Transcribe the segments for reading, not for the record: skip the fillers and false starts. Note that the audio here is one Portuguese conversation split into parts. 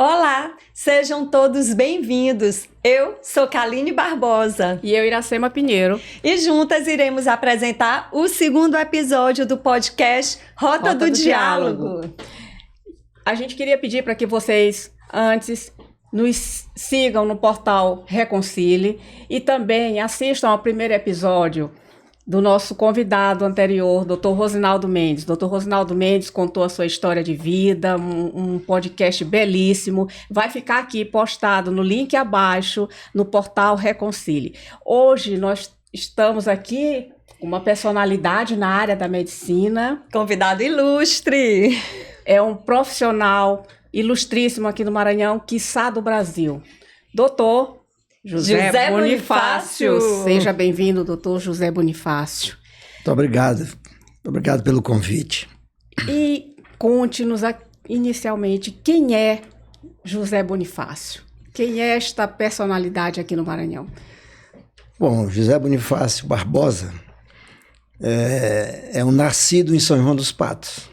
Olá, sejam todos bem-vindos. Eu sou Kaline Barbosa. E eu, Iracema Pinheiro. E juntas iremos apresentar o segundo episódio do podcast Rota do Diálogo. A gente queria pedir para que vocês, antes, nos sigam no portal Reconcile e também assistam ao primeiro episódio do nosso convidado anterior, Dr. Rosinaldo Mendes. Dr. Rosinaldo Mendes contou a sua história de vida, um podcast belíssimo. Vai ficar aqui postado no link abaixo, no portal Reconcile. Hoje nós estamos aqui com uma personalidade na área da medicina. Convidado ilustre. É um profissional ilustríssimo aqui no Maranhão, quiçá do Brasil. Doutor José Bonifácio. Seja bem-vindo, doutor José Bonifácio. Muito obrigado. Obrigado pelo convite. E conte-nos inicialmente quem é José Bonifácio. Quem é esta personalidade aqui no Maranhão? Bom, José Bonifácio Barbosa é um nascido em São João dos Patos,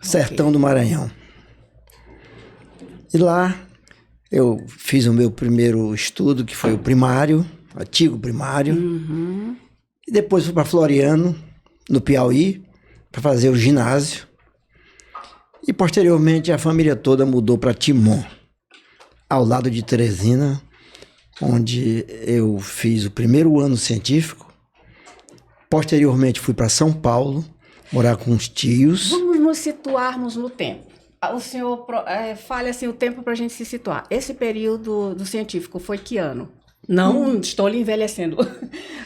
sertão do Maranhão. E lá eu fiz o meu primeiro estudo, que foi o primário, antigo primário. Uhum. E depois fui para Floriano, no Piauí, para fazer o ginásio. E posteriormente a família toda mudou para Timon, ao lado de Teresina, onde eu fiz o primeiro ano científico. Posteriormente fui para São Paulo, morar com os tios. Vamos nos situarmos no tempo. O senhor fale assim o tempo para a gente se situar. Esse período do científico foi que ano? Não estou lhe envelhecendo,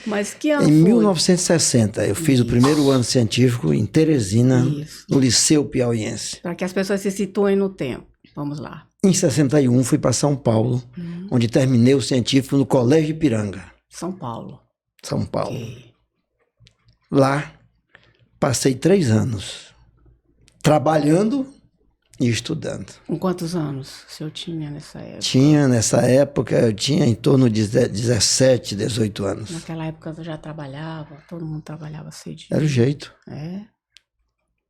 mas que ano foi? Em 1960, eu fiz o primeiro ano científico em Teresina, no Liceu Piauiense. Para que as pessoas se situem no tempo. Vamos lá. Em 61, fui para São Paulo, onde terminei o científico no Colégio Ipiranga. São Paulo. São Paulo. Okay. Lá, passei 3 anos trabalhando e estudando. Com quantos anos o senhor tinha nessa época? Nessa época, eu tinha em torno de 17, 18 anos. Naquela época eu já trabalhava, todo mundo trabalhava cedinho. Era o jeito. É?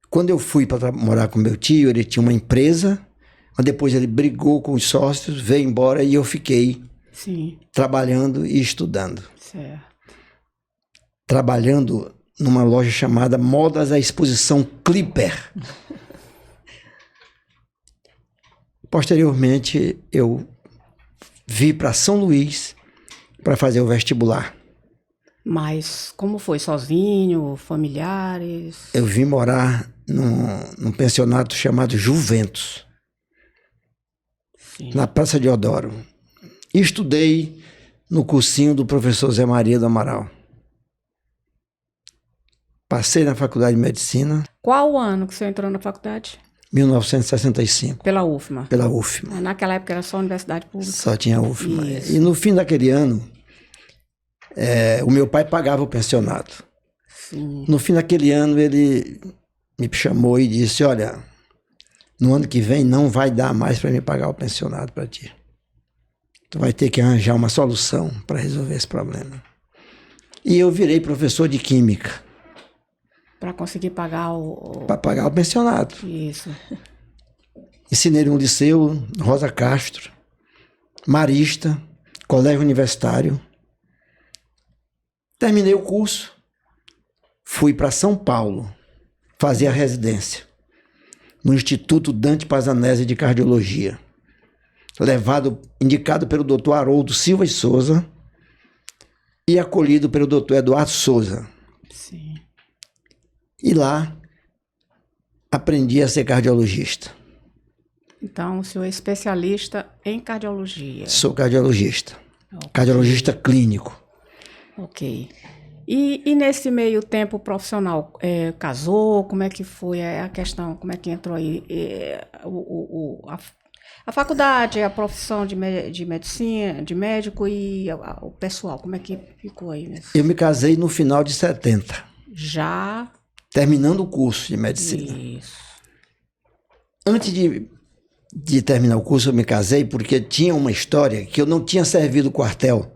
Quando eu fui para morar com meu tio, ele tinha uma empresa, mas depois ele brigou com os sócios, veio embora e eu fiquei trabalhando e estudando. Certo. Trabalhando numa loja chamada Modas à Exposição Clipper. Posteriormente, eu vim para São Luís para fazer o vestibular. Mas como foi? Sozinho? Familiares? Eu vim morar num pensionato chamado Juventus, na Praça de Odoro. E estudei no cursinho do professor Zé Maria do Amaral. Passei na faculdade de medicina. Qual o ano que você entrou na faculdade? 1965. Pela UFMA? Pela UFMA. Naquela época era só universidade pública? Só tinha UFMA. Isso. E no fim daquele ano, o meu pai pagava o pensionato. Sim. No fim daquele ano, ele me chamou e disse, olha, no ano que vem não vai dar mais para me pagar o pensionato para ti. Tu vai ter que arranjar uma solução para resolver esse problema. E eu virei professor de química. Para conseguir pagar Para pagar o pensionato. Isso. Ensinei no Liceu Rosa Castro, Marista, Colégio Universitário. Terminei o curso, fui para São Paulo fazer a residência no Instituto Dante Pazanese de Cardiologia, indicado pelo Dr. Haroldo Silva e Souza e acolhido pelo Dr. Eduardo Souza. Sim. E lá aprendi a ser cardiologista. Então, o senhor é especialista em cardiologia? Sou cardiologista. Okay. Cardiologista clínico. Ok. E nesse meio tempo profissional, casou? Como é que foi a questão? Como é que entrou aí a faculdade, a profissão de medicina, de médico e o pessoal? Como é que ficou aí? Eu me casei no final de 70. Já? Terminando o curso de medicina. Isso. Antes de terminar o curso, eu me casei porque tinha uma história que eu não tinha servido o quartel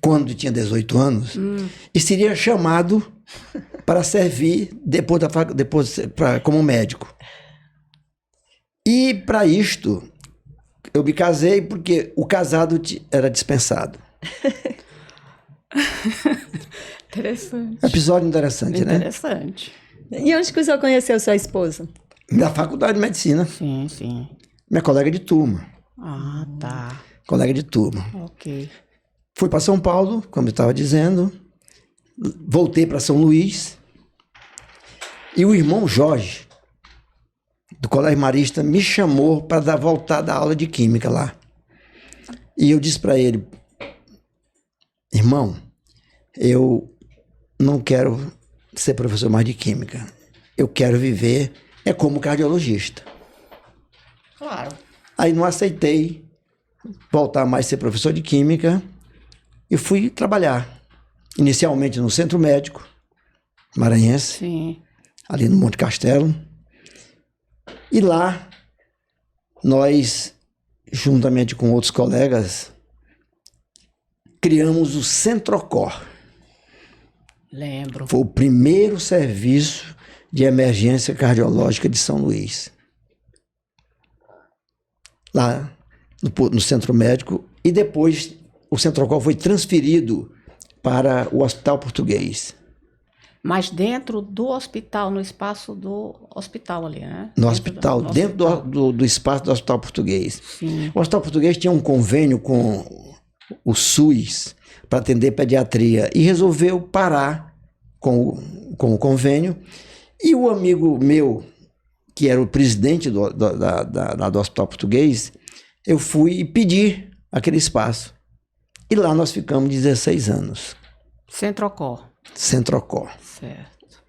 quando tinha 18 anos e seria chamado para servir depois como médico. E para isto, eu me casei porque o casado era dispensado. Interessante. Episódio interessante, né? Interessante. E onde que o senhor conheceu sua esposa? Na faculdade de medicina. Sim, sim. Minha colega de turma. Ah, tá. Colega de turma. Ok. Fui para São Paulo, como eu estava dizendo. Voltei para São Luís. E o irmão Jorge, do Colégio Marista, me chamou para voltar da aula de química lá. E eu disse para ele: irmão, eu não quero ser professor mais de química. Eu quero viver como cardiologista. Claro. Aí não aceitei voltar mais a ser professor de química e fui trabalhar. Inicialmente no Centro Médico Maranhense, Sim. ali no Monte Castelo. E lá, nós, juntamente com outros colegas, criamos o Centrocor. Lembro. Foi o primeiro serviço de emergência cardiológica de São Luís. Lá no Centro Médico. E depois o Centrocor foi transferido para o Hospital Português. Mas dentro do hospital, no espaço do hospital ali, né? No hospital, dentro hospital. do espaço do Hospital Português. Sim. O Hospital Português tinha um convênio com o SUS para atender pediatria e resolveu parar com o convênio. E o amigo meu, que era o presidente do Hospital Português, eu fui e pedi aquele espaço. E lá nós ficamos 16 anos. Centrocor. Centrocor. Certo.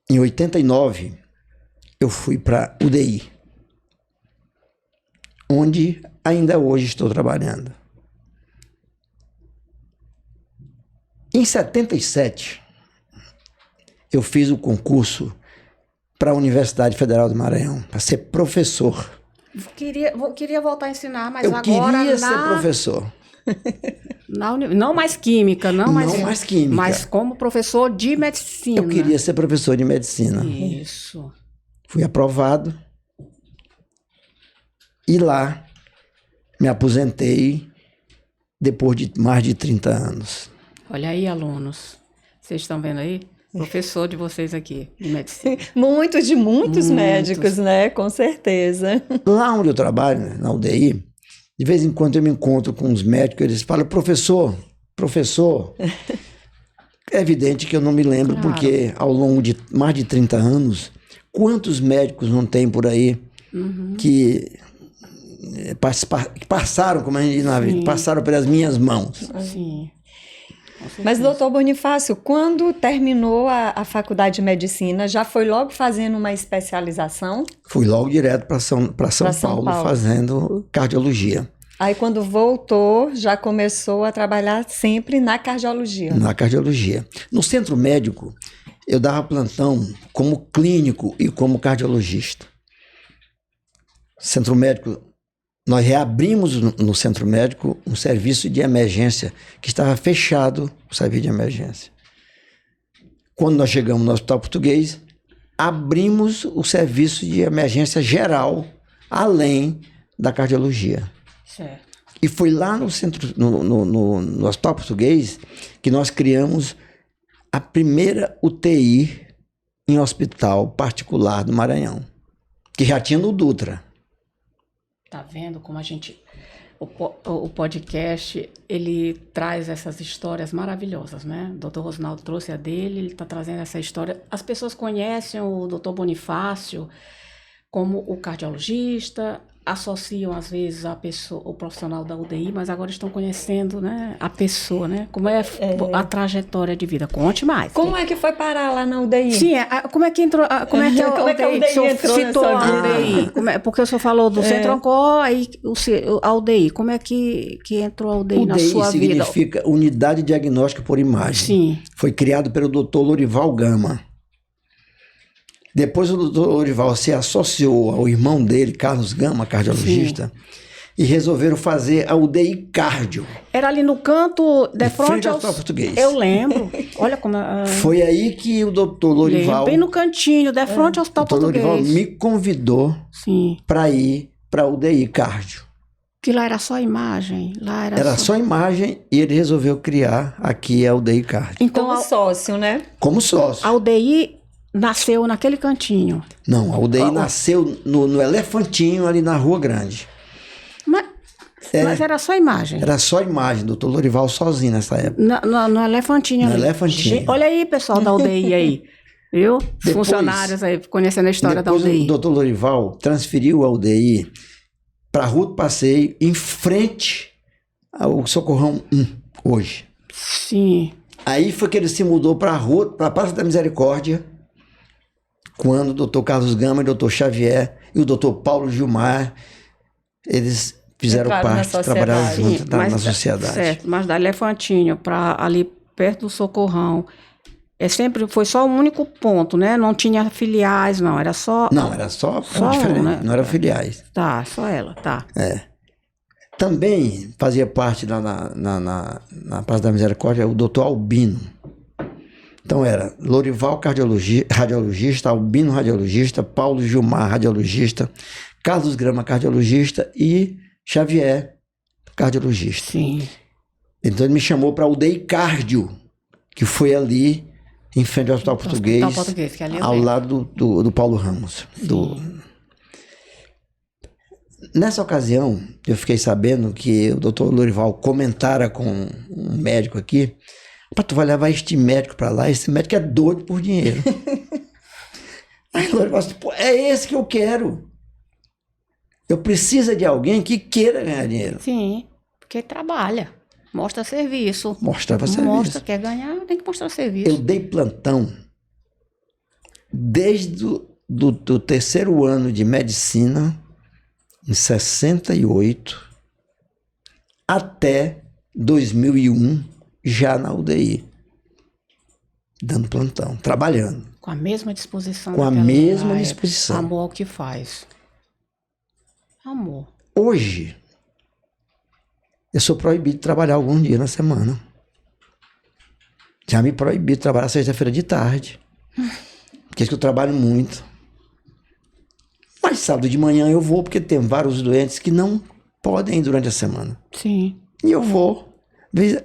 Em 89, eu fui para UDI, onde ainda hoje estou trabalhando. Em 77, eu fiz o concurso para a Universidade Federal do Maranhão, para ser professor. Queria voltar a ensinar, mas Eu agora queria ser professor. Não mais química, não mais química. Mas como professor de medicina. Eu queria ser professor de medicina. Isso. Fui aprovado. E lá me aposentei depois de mais de 30 anos. Olha aí, alunos. Vocês estão vendo aí? Professor de vocês aqui, de medicina. Muitos médicos, né? Com certeza. Lá onde eu trabalho, na UDI, de vez em quando eu me encontro com uns médicos, eles falam: professor. É evidente que eu não me lembro, Claro. Porque ao longo de mais de 30 anos, quantos médicos não tem por aí que passaram, como a gente diz na vida, passaram pelas minhas mãos. Sim. Mas, doutor Bonifácio, quando terminou a faculdade de medicina, já foi logo fazendo uma especialização? Fui logo direto para São Paulo fazendo cardiologia. Aí, quando voltou, já começou a trabalhar sempre na cardiologia. Na cardiologia. No centro médico, eu dava plantão como clínico e como cardiologista. Centro médico, nós reabrimos no centro médico um serviço de emergência que estava fechado, o serviço de emergência. Quando nós chegamos no Hospital Português, abrimos o serviço de emergência geral, além da cardiologia. Certo. E foi lá no centro, no Hospital Português, que nós criamos a primeira UTI em hospital particular do Maranhão, que já tinha no Dutra. Tá vendo como a gente... O podcast, ele traz essas histórias maravilhosas, né? O doutor Rosnaldo trouxe a dele, ele está trazendo essa história. As pessoas conhecem o doutor Bonifácio como o cardiologista, associam às vezes a pessoa, o profissional da UDI, mas agora estão conhecendo, né, a pessoa, né? Como é a trajetória de vida. Conte mais. Como é que foi parar lá na UDI? Sim, como é que entrou, como é que a UDI entrou citou nessa a UDI? Porque o senhor falou do Centrocor, aí a UDI, como é que entrou a UDI na sua vida? UDI significa Unidade Diagnóstica por Imagem. Sim. Foi criado pelo Dr. Lorival Gama. Depois o Dr. Lorival se associou ao irmão dele, Carlos Gama, cardiologista, e resolveram fazer a UDI cardio. Era ali no canto, de Em frente frente ao ao... Hospital Português. Eu lembro. Olha como... Foi aí que o doutor Lorival... Bem no cantinho, de frente ao Hospital o doutor Português. Lorival me convidou Sim. para ir para a UDI cardio. Que lá era só imagem. Lá Era só imagem e ele resolveu criar aqui a UDI cardio. Então, Como sócio, né? Como sócio. a UDI nasceu naquele cantinho. Não, a UDI nasceu no Elefantinho, ali na Rua Grande. Mas era só imagem. Era só imagem, doutor Lorival sozinho nessa época. No Elefantinho No ali. Elefantinho. Olha aí, pessoal da UDI aí. Viu? Os Depois- funcionários aí, conhecendo a história da Depois UDI. o doutor Lorival transferiu a UDI para a Rua do Passeio, em frente ao Socorrão 1, hoje. Sim. Aí foi que ele se mudou para a Praça da Misericórdia, quando o doutor Carlos Gama, o doutor Xavier e o doutor Paulo Gilmar, eles fizeram Entraram na parte, trabalharam sociedade. junto na sociedade. Certo, mas da Elefantinho para ali perto do Socorrão, foi só o único ponto, né? Não tinha filiais, não. Era só... Não, era só Só diferente, um, né? não eram filiais. Tá, só ela, tá. Também fazia parte lá na Praça da Misericórdia o doutor Albino. Então era Lorival radiologista, Albino radiologista, Paulo Gilmar radiologista, Carlos Grama cardiologista e Xavier cardiologista. Sim. Então ele me chamou para o UDI cardio, que foi ali em frente ao Hospital Português, Hospital Português, que ali eu ao lembro. lado do Paulo Ramos. Nessa ocasião, eu fiquei sabendo que o doutor Lorival comentara com um médico aqui: tu vai levar este médico para lá, esse médico é doido por dinheiro. Aí o Lorival disse: é esse que eu quero. Eu preciso de alguém que queira ganhar dinheiro. Sim, porque trabalha. Mostra serviço. Mostrava serviço. Mostra, quer ganhar, tem que mostrar serviço. Eu dei plantão desde do terceiro ano de medicina, em 68, até 2001, já na UDI. Dando plantão, trabalhando. Com a mesma disposição. Com a daquela mesma época. disposição. Amor ao que faz. Amor. Hoje, eu sou proibido de trabalhar algum dia na semana. Já me proibi de trabalhar sexta-feira de tarde. Porque eu trabalho muito. Mas sábado de manhã eu vou, porque tem vários doentes que não podem ir durante a semana. Sim. E eu vou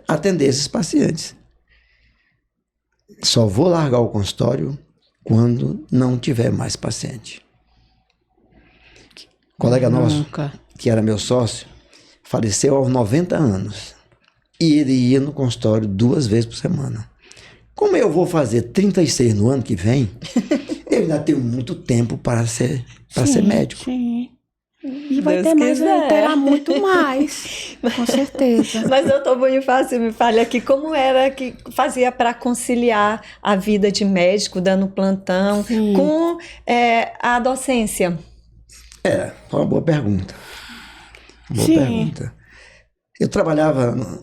atender esses pacientes. Só vou largar o consultório quando não tiver mais paciente. Colega nosso, que era meu sócio, faleceu aos 90 anos. E ele ia no consultório 2 vezes por semana. Como eu vou fazer 36 no ano que vem, eu ainda tenho muito tempo para ser médico. Sim. E vai Deus ter mais, quiser. terá muito mais. Com certeza. Mas, doutor Bonifácio, me fale aqui, como era que fazia para conciliar a vida de médico, dando plantão, Sim. com a docência? Foi uma boa pergunta. Boa Sim. pergunta.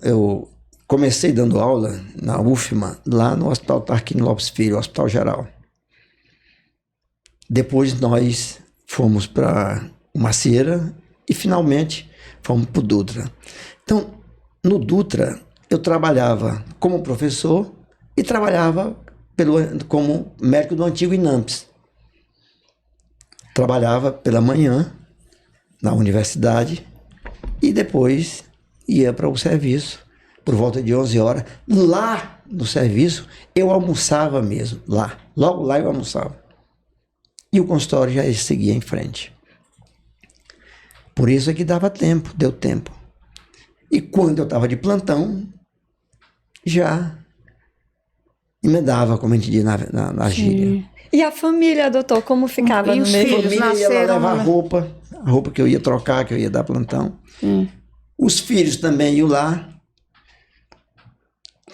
Eu comecei dando aula na UFMA, lá no Hospital Tarquínio Lopes Filho, Hospital Geral. Depois nós fomos para Macieira e finalmente fomos para o Dutra. Então, no Dutra, eu trabalhava como professor e trabalhava como médico do antigo INAMPS. Trabalhava pela manhã na universidade e depois ia para o serviço por volta de 11 horas. Lá no serviço, eu almoçava mesmo, lá. Logo lá eu almoçava. E o consultório já seguia em frente. Por isso é que dava tempo, deu tempo. E quando eu estava de plantão, já emendava, como a gente diz na gíria. E a família, doutor, como ficava E no os meio? filhos? A família ia lá nasceram, levar né? a roupa que eu ia trocar, que eu ia dar plantão. Os filhos também iam lá.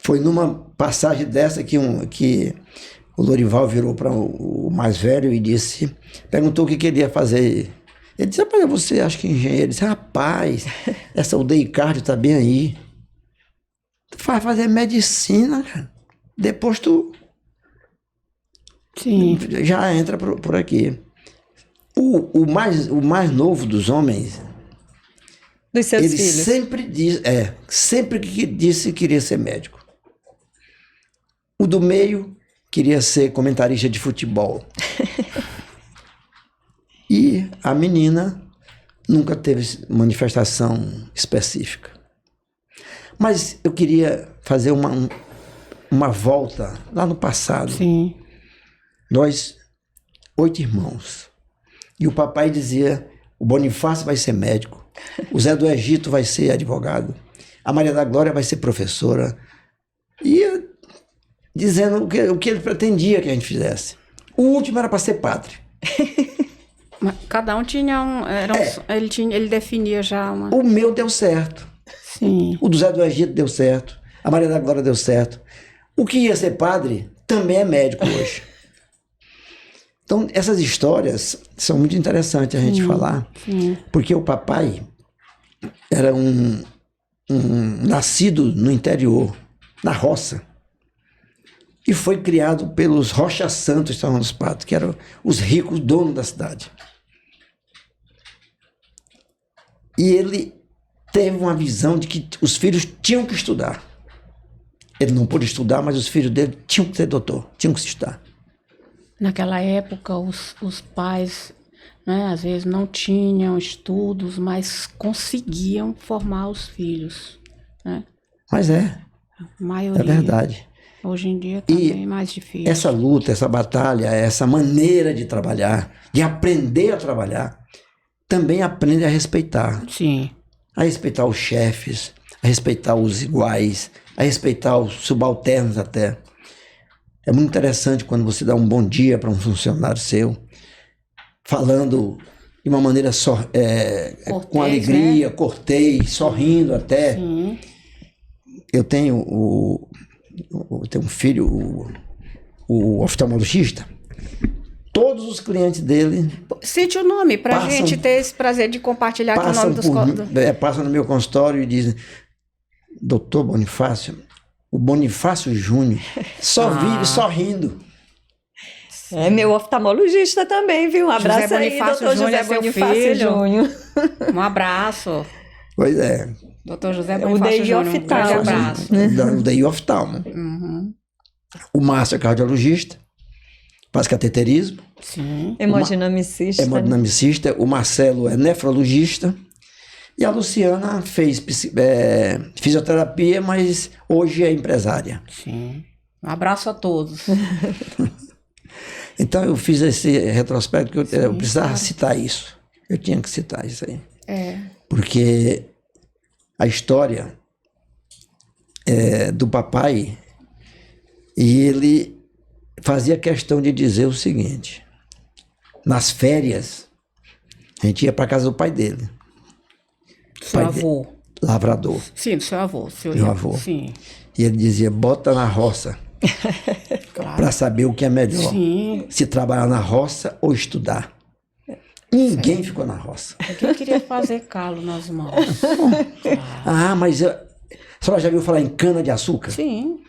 Foi numa passagem dessa que o Lorival virou para o mais velho e perguntou o que ele ia fazer. Ele disse: rapaz, você acha que é engenheiro? Ele disse: rapaz, essa UDI cardio tá bem aí. Tu vai fazer medicina, cara. Depois tu Sim. já entra por aqui. O mais novo dos homens Dos seus Ele filhos. sempre que disse que queria ser médico. O do meio queria ser comentarista de futebol. E a menina nunca teve manifestação específica. Mas eu queria fazer uma volta lá no passado. Sim. Nós, 8 irmãos. E o papai dizia, o Bonifácio vai ser médico, o Zé do Egito vai ser advogado, a Maria da Glória vai ser professora. E dizendo o que ele pretendia que a gente fizesse. O último era para ser padre. Mas cada um tinha ele definia já uma... O meu deu certo. Sim. O do Zé do Egito deu certo. A Maria da Glória deu certo. O que ia ser padre também é médico hoje. Então, essas histórias são muito interessantes a gente falar, porque o papai era um nascido no interior, na roça, e foi criado pelos Rocha Santos de São João dos Patos, que eram os ricos donos da cidade. E ele teve uma visão de que os filhos tinham que estudar. Ele não pôde estudar, mas os filhos dele tinham que ser doutor, tinham que estudar. Naquela época, os pais, né, às vezes não tinham estudos, mas conseguiam formar os filhos, né? Mas a maioria. É verdade. Hoje em dia está bem mais difícil. Essa luta, essa batalha, essa maneira de trabalhar, de aprender a trabalhar, também aprende a respeitar. Sim. A respeitar os chefes, a respeitar os iguais, a respeitar os subalternos até. É muito interessante quando você dá um bom dia para um funcionário seu, falando de uma maneira cortês, com alegria, né? Cortês, sorrindo até. Sim. Eu tenho um filho, o oftalmologista. Todos os clientes dele... Cite o nome para a gente ter esse prazer de compartilhar com o nome dos... Passam no meu consultório e dizem, doutor Bonifácio... O Bonifácio Júnior só vive sorrindo. É meu oftalmologista também, viu? Um abraço José aí, Bonifácio doutor Júnior, José Bonifácio Júnior. Um abraço. Pois é. Doutor José Bonifácio Júnior, um grande abraço. O DI oftalmo. O Márcio é cardiologista, faz cateterismo. Sim. Hemodinamicista. Hemodinamicista. O Marcelo é nefrologista. E a Luciana fez fisioterapia, mas hoje é empresária. Sim. Um abraço a todos. Então eu fiz esse retrospecto, que eu precisava citar isso. Eu tinha que citar isso aí. Porque a história do papai, e ele fazia questão de dizer o seguinte: nas férias, a gente ia para casa do pai dele. Seu avô. Lavrador. Sim, do seu avô. Meu avô. Sim. E ele dizia, bota na roça. Claro. Para saber o que é melhor. Sim. Se trabalhar na roça ou estudar. Ninguém ficou na roça. Quem queria fazer calo nas mãos? Mas a senhora já viu falar em cana-de-açúcar? Sim.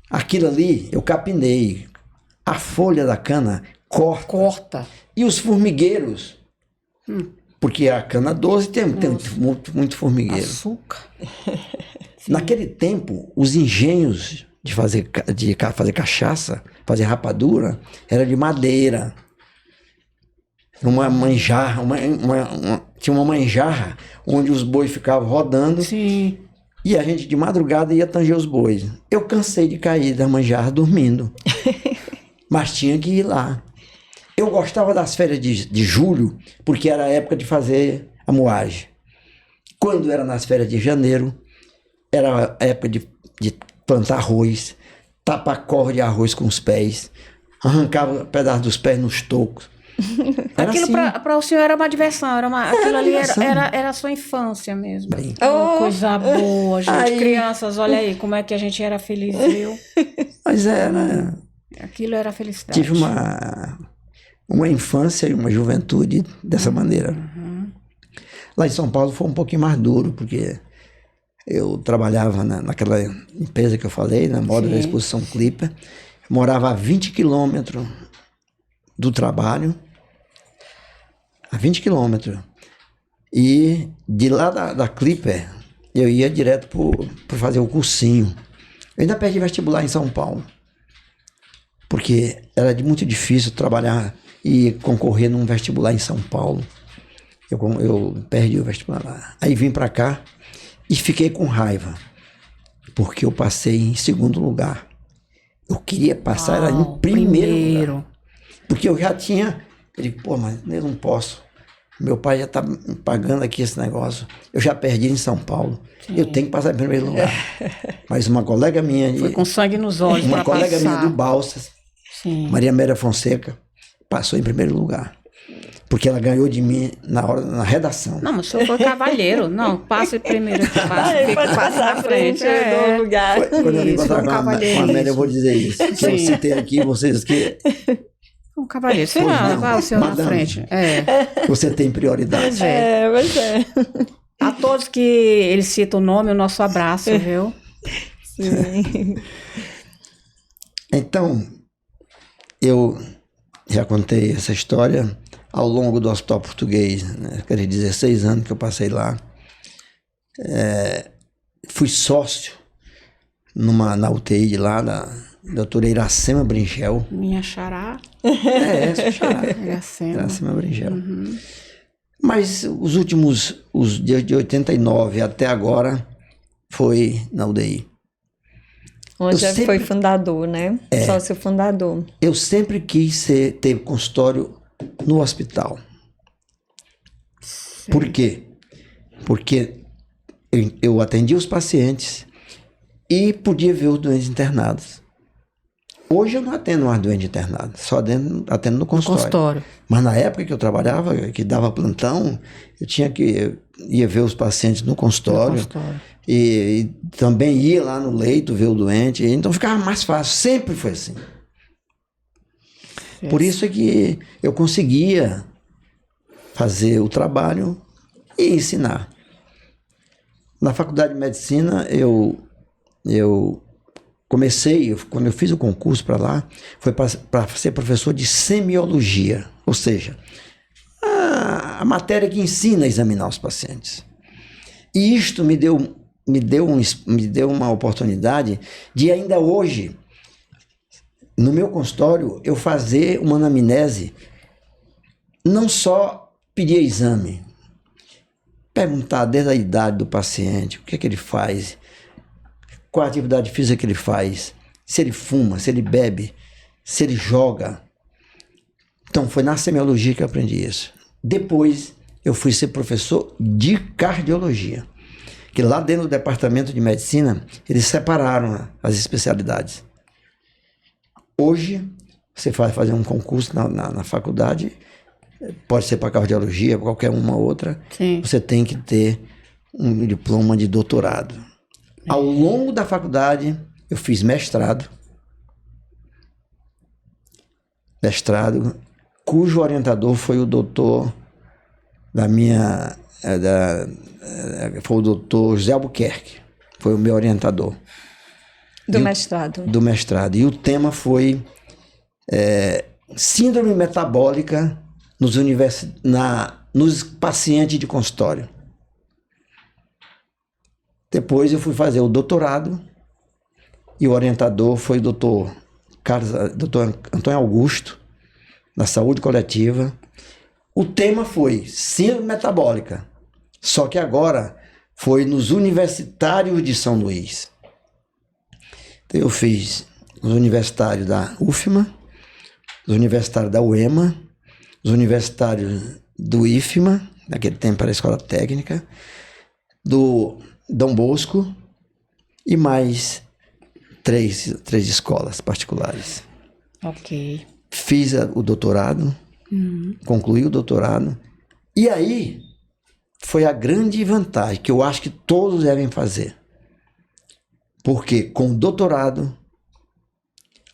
Aquilo ali, eu capinei. A folha da cana corta. E os formigueiros... Porque a cana doce tem muito formigueiro. Açúcar. Naquele tempo, os engenhos de fazer cachaça, fazer rapadura, era de madeira. Uma manjarra, tinha uma manjarra onde os bois ficavam rodando. Sim. E a gente de madrugada ia tanger os bois. Eu cansei de cair da manjarra dormindo. Mas tinha que ir lá. Eu gostava das férias de julho, porque era a época de fazer a moagem. Quando era nas férias de janeiro, era a época de plantar arroz, tapar corda de arroz com os pés, arrancava pedaço dos pés nos tocos. Era aquilo assim. para o senhor era uma diversão, aquilo ali era a sua infância mesmo. Coisa boa, gente. Aí, crianças, olha aí como é que a gente era feliz, viu? Mas era... Aquilo era felicidade. Tive uma infância e uma juventude dessa maneira. Lá em São Paulo foi um pouquinho mais duro, porque eu trabalhava naquela empresa que eu falei, na moda da exposição Clipper. Morava a 20 quilômetros do trabalho, a 20 quilômetros. E de lá da Clipper, eu ia direto para fazer o cursinho. Eu ainda perdi vestibular em São Paulo, porque era muito difícil trabalhar e concorrer num vestibular em São Paulo. Eu perdi o vestibular lá. Aí vim para cá e fiquei com raiva, porque eu passei em segundo lugar. Eu queria passar era em primeiro lugar. Porque eu já tinha... Eu digo, pô, mas eu não posso. Meu pai já está pagando aqui esse negócio. Eu já perdi em São Paulo. Sim. Eu tenho que passar em primeiro lugar. Mas uma colega minha... Foi com sangue nos olhos uma colega passar. minha do Balsas, sim, Maria Amélia Fonseca, passou em primeiro lugar. Porque ela ganhou de mim na redação. Não, mas o senhor foi cavalheiro. Não, passa primeiro. Passa na frente do lugar. Quando eu vim encontrar com a Amélia, eu vou dizer isso. Que eu citei aqui, vocês que... Um cavalheiro. Você vai o senhor na frente. Você tem prioridade. Pois é. A todos que eles citam o nome, o nosso abraço, viu? Sim. Então, eu já contei essa história ao longo do Hospital Português, né? Aqueles 16 anos que eu passei lá. Fui sócio na UTI de lá, da doutora Iracema Bringel. Minha xará. Sua xará. Iracema Bringel. Uhum. Mas os últimos, de 89 até agora, foi na UDI. Onde foi fundador, né? Sócio fundador. Eu sempre quis ter consultório no hospital. Sim. Por quê? Porque eu atendia os pacientes e podia ver os doentes internados. Hoje eu não atendo mais doente internado, só atendo no consultório. Mas na época que eu trabalhava, que dava plantão, eu ia ver os pacientes no consultório. E também ia lá no leito ver o doente, então ficava mais fácil, sempre foi assim. Por isso é que eu conseguia fazer o trabalho e ensinar. Na faculdade de medicina, eu comecei, quando eu fiz o concurso para lá, foi para ser professor de semiologia, ou seja, a matéria que ensina a examinar os pacientes. E isto me deu uma oportunidade de ainda hoje, no meu consultório, eu fazer uma anamnese, não só pedir exame, perguntar desde a idade do paciente, o que é que ele faz, qual a atividade física que ele faz, se ele fuma, se ele bebe, se ele joga. Então foi na semiologia que eu aprendi isso. Depois eu fui ser professor de cardiologia, que lá dentro do departamento de medicina eles separaram as especialidades. Hoje você vai fazer um concurso na faculdade, pode ser para cardiologia, para qualquer uma outra. Sim. Você tem que ter um diploma de doutorado. Ao longo da faculdade, eu fiz mestrado, cujo orientador foi o doutor foi o doutor José Albuquerque, foi o meu orientador. Do mestrado. E o tema foi síndrome metabólica nos pacientes de consultório. Depois eu fui fazer o doutorado e o orientador foi o doutor Antônio Augusto, na saúde coletiva. O tema foi síndrome metabólica, só que agora foi nos universitários de São Luís. Então eu fiz os universitários da UFMA, os universitários da UEMA, os universitários do IFMA, naquele tempo era a Escola Técnica, do Dom Bosco e mais três escolas particulares. Ok. Fiz o doutorado, concluí o doutorado, e aí foi a grande vantagem que eu acho que todos devem fazer. Porque com o doutorado,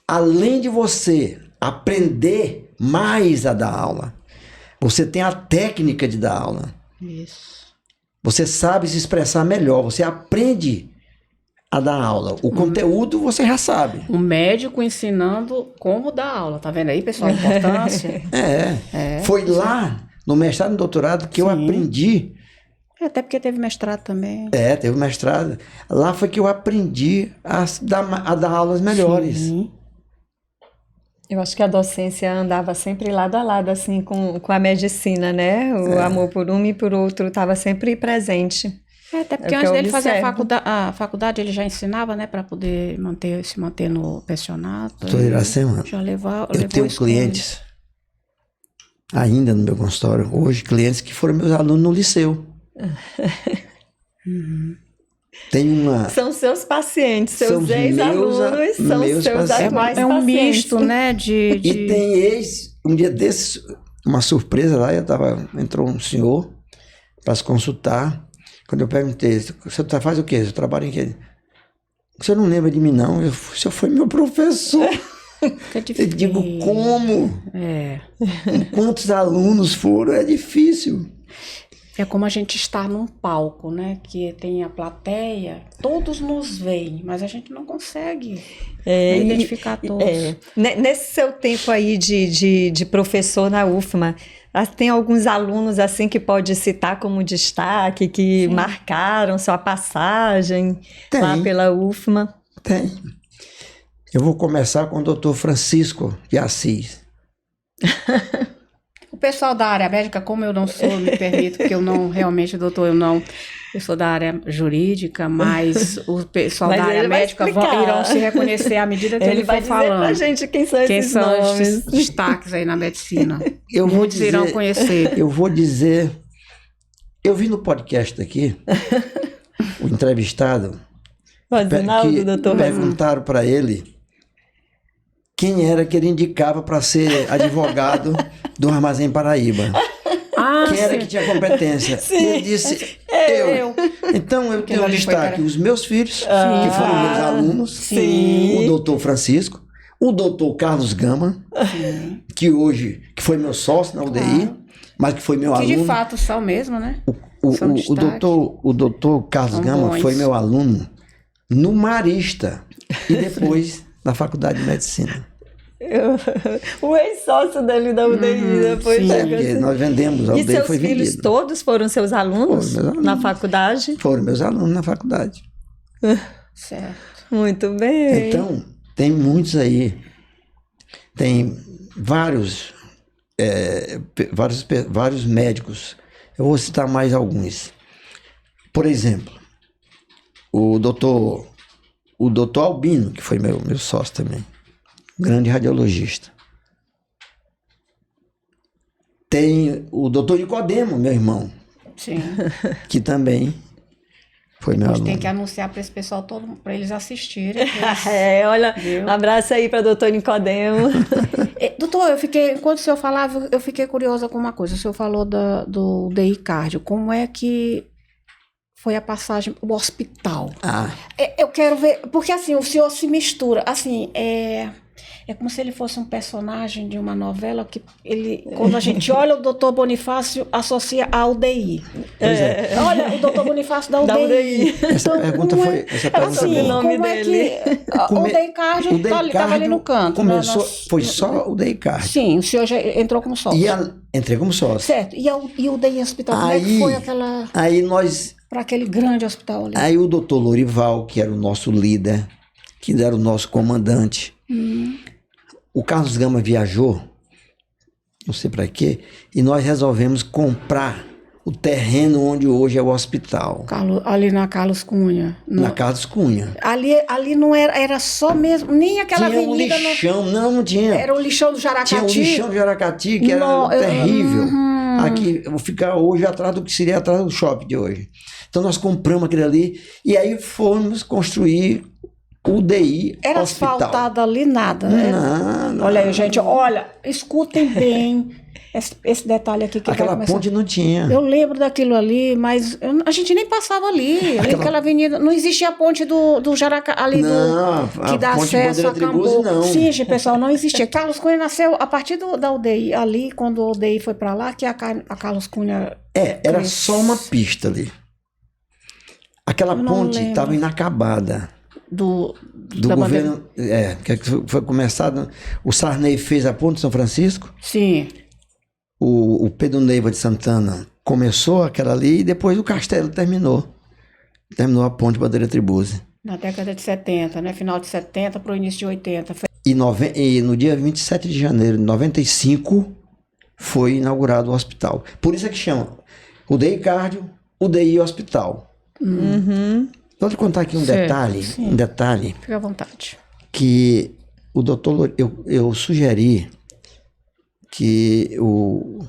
além de você aprender mais a dar aula, você tem a técnica de dar aula. Isso. Você sabe se expressar melhor, você aprende a dar aula. O conteúdo você já sabe. Um médico ensinando como dar aula, tá vendo aí, pessoal, a importância? Foi lá no mestrado e no doutorado que eu aprendi Até porque teve mestrado também. Teve mestrado. Lá foi que eu aprendi a dar aulas melhores. Sim. Eu acho que a docência andava sempre lado a lado, assim, com a medicina, né? O amor por um e por outro estava sempre presente. Até porque antes dele fazer a faculdade, ele já ensinava, né? Para poder se manter no pensionato. Doutor Iracema, já levou eu tenho clientes, ainda no meu consultório, hoje, clientes que foram meus alunos no liceu. Tem uma... São seus pacientes, seus ex-alunos, são seus atuais pacientes. É um misto, né? E tem um dia desses, uma surpresa lá, entrou um senhor para se consultar. Quando eu perguntei, você faz o quê? Você trabalha em quê? Você não lembra de mim, não? O senhor foi meu professor. Eu digo, como? Quantos alunos foram? É difícil. É como a gente estar num palco, né? Que tem a plateia, todos nos veem, mas a gente não consegue identificar todos. Nesse seu tempo aí de professor na UFMA, tem alguns alunos assim que pode citar como destaque, que marcaram sua passagem lá pela UFMA? Tem. Eu vou começar com o doutor Francisco de Assis. O pessoal da área médica, como eu não sou, me permito, porque eu não, realmente, doutor, eu sou da área jurídica, mas o pessoal da área médica irão se reconhecer à medida que ele for falando. Ele vai dizer pra gente quem são esses nomes. Esses destaques aí na medicina. Muitos irão conhecer. Eu vou dizer, eu vi no podcast aqui, o entrevistado, que doutor perguntaram para ele quem era que ele indicava para ser advogado do Armazém Paraíba. Quem era que tinha competência? E ele disse, eu. Então eu tenho destaque os meus filhos, que foram meus alunos, o doutor Francisco, o doutor Carlos Gama, que foi meu sócio na UDI, mas que foi meu aluno. Que de fato são mesmo, né? O doutor Carlos Gama foi meu aluno no Marista e depois na Faculdade de Medicina. O ex-sócio dele da UDI depois. Porque nós vendemos, a UDI e seus foi filhos vendido. Todos foram seus alunos, na faculdade? Foram meus alunos na faculdade. Certo. Muito bem. Então, tem muitos aí. Tem vários médicos. Eu vou citar mais alguns. Por exemplo, o doutor Albino, que foi meu sócio também. Grande radiologista. Tem o doutor Nicodemo, meu irmão. Sim. Que também foi meu aluno. Tem que anunciar para esse pessoal todo, para eles assistirem. Olha, um abraço aí para o doutor Nicodemo. Doutor, enquanto o senhor falava, eu fiquei curiosa com uma coisa. O senhor falou do UDI Cardio. Como é que foi a passagem para o hospital? Eu quero ver, porque assim, o senhor se mistura, assim, é como se ele fosse um personagem de uma novela que quando a gente olha o doutor Bonifácio, associa a UDI. Olha, o doutor Bonifácio da UDI. Essa pergunta foi... o nome dele. O UDI Cardio estava ali no canto. Foi só o UDI Cardio. Sim, o senhor já entrou como sócio. Entrei como sócio. Certo. E o UDI Hospital, como é que foi aquela... Aí nós... Para aquele grande hospital ali. Aí o doutor Lorival, que era o nosso líder, que era o nosso comandante, o Carlos Gama viajou, não sei para quê, e nós resolvemos comprar o terreno onde hoje é o hospital. Ali na Carlos Cunha. Na Carlos Cunha. Ali não era só mesmo, nem aquela avenida... Tinha um lixão, não tinha. Era o lixão do Jaracati. Tinha o lixão do Jaracati, que era terrível. Aqui, eu vou ficar hoje atrás do que seria atrás do shopping de hoje. Então nós compramos aquele ali, e aí fomos construir UDI Era hospital. asfaltado ali nada, né? Não. Olha aí, gente, escutem bem esse detalhe aqui que aquela vai começar. Ponte não tinha. Eu lembro daquilo ali, mas a gente nem passava ali. Aquela avenida, não existia a ponte do Jaracá, ali que dá acesso a Campo. Não. Sim, gente, pessoal, não existia. Carlos Cunha nasceu a partir da UDI, ali, quando a UDI foi para lá, que a Carlos Cunha... Era só uma pista ali. Aquela ponte estava inacabada. Do governo, que foi começado, o Sarney fez a ponte de São Francisco. Sim. O Pedro Neiva de Santana começou aquela ali e depois o castelo terminou. Terminou a ponte Bandeira Tribuzzi. Na década de 70, né? Final de 70 para o início de 80. E no dia 27 de janeiro de 95 foi inaugurado o hospital. Por isso é que chama UDI Cardio, UDI Hospital. Vou te contar aqui um detalhe Fica à vontade. que o doutor, eu sugeri que o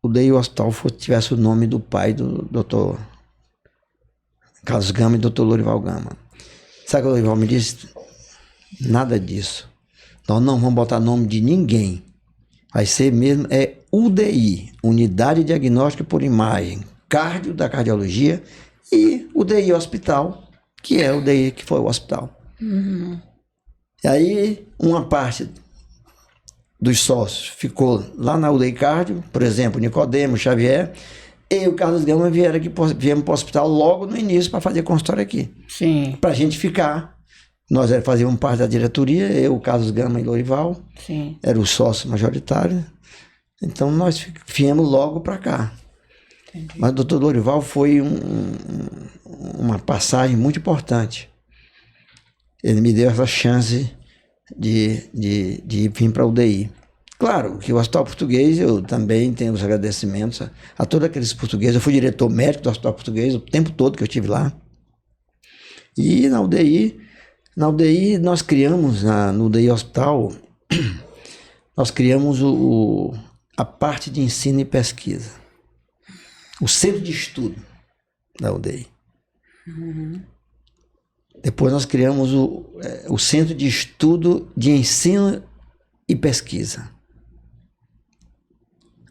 UDI Hospital tivesse o nome do pai do doutor Carlos Gama e doutor Lorival Gama. Sabe o que o Lorival me disse? Nada disso. Nós não vamos botar nome de ninguém. Vai ser mesmo, UDI, Unidade Diagnóstica por Imagem, Cardio da Cardiologia, e UDI Hospital, que é o UDI que foi o hospital. E aí, uma parte dos sócios ficou lá na UDI Cardio, por exemplo, Nicodemo, Xavier, e o Carlos Gama viemos para o hospital logo no início para fazer consultório aqui. Sim. Para a gente ficar. Nós fazíamos parte da diretoria, eu, o Carlos Gama e Lorival. Sim. Era o sócio majoritário. Então nós viemos logo para cá. Entendi. Mas o doutor Lorival foi uma passagem muito importante. Ele me deu essa chance de vir para a UDI. Claro que o Hospital Português, eu também tenho os agradecimentos a todos aqueles portugueses. Eu fui diretor médico do Hospital Português o tempo todo que eu estive lá. E na UDI nós criamos, no UDI Hospital, nós criamos a parte de ensino e pesquisa. O centro de estudo da UDI. Depois nós criamos o centro de estudo de ensino e pesquisa.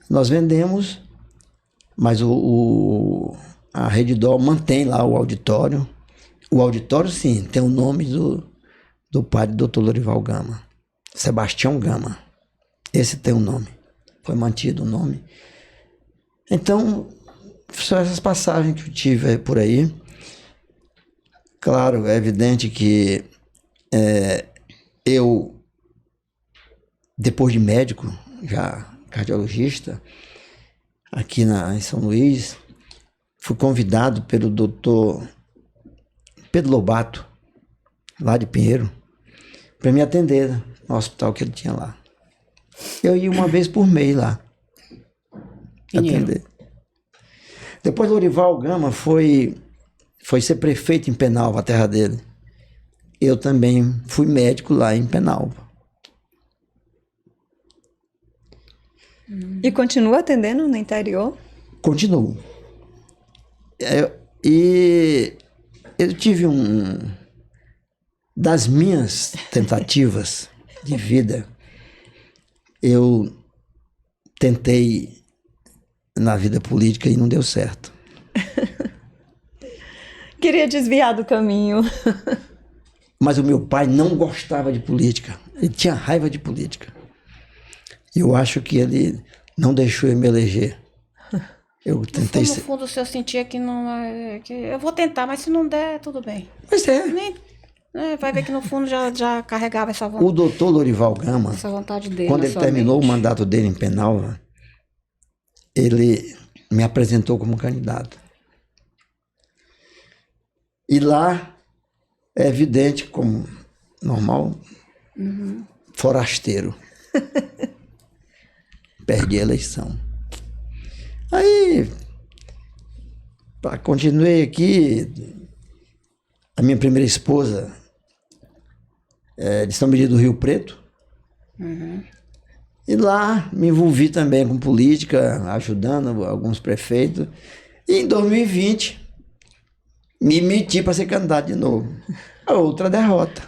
Nós vendemos, mas a Redidol mantém lá o auditório. O auditório, sim, tem o nome do pai do Dr. Lorival Gama, Sebastião Gama. Esse tem o nome, foi mantido o nome. Então, são essas passagens que eu tive por aí. Claro, é evidente que eu, depois de médico, já cardiologista, aqui em São Luís, fui convidado pelo doutor Pedro Lobato, lá de Pinheiro, para me atender no hospital que ele tinha lá. Eu ia uma vez por mês lá atender. Depois Lorival Gama foi ser prefeito em Penalva, a terra dele. Eu também fui médico lá em Penalva. E continua atendendo no interior? Continuo. E eu tive das minhas tentativas de vida, eu tentei na vida política e não deu certo. Queria desviar do caminho. Mas o meu pai não gostava de política. Ele tinha raiva de política. E eu acho que ele não deixou eu me eleger. Eu tentei No fundo, o senhor sentia que não é... Que eu vou tentar, mas se não der, tudo bem. Mas Vai ver que no fundo já carregava essa vontade. o doutor Lorival Gama, Essa vontade dele. quando ele terminou o mandato dele em Penalva, ele me apresentou como candidato. E lá é evidente, como normal, forasteiro. Perdi a eleição. Aí, continuei aqui. A minha primeira esposa é de São Benedito do Rio Preto. E lá me envolvi também com política, ajudando alguns prefeitos. E em 2020, me meti para ser candidato de novo. A outra derrota.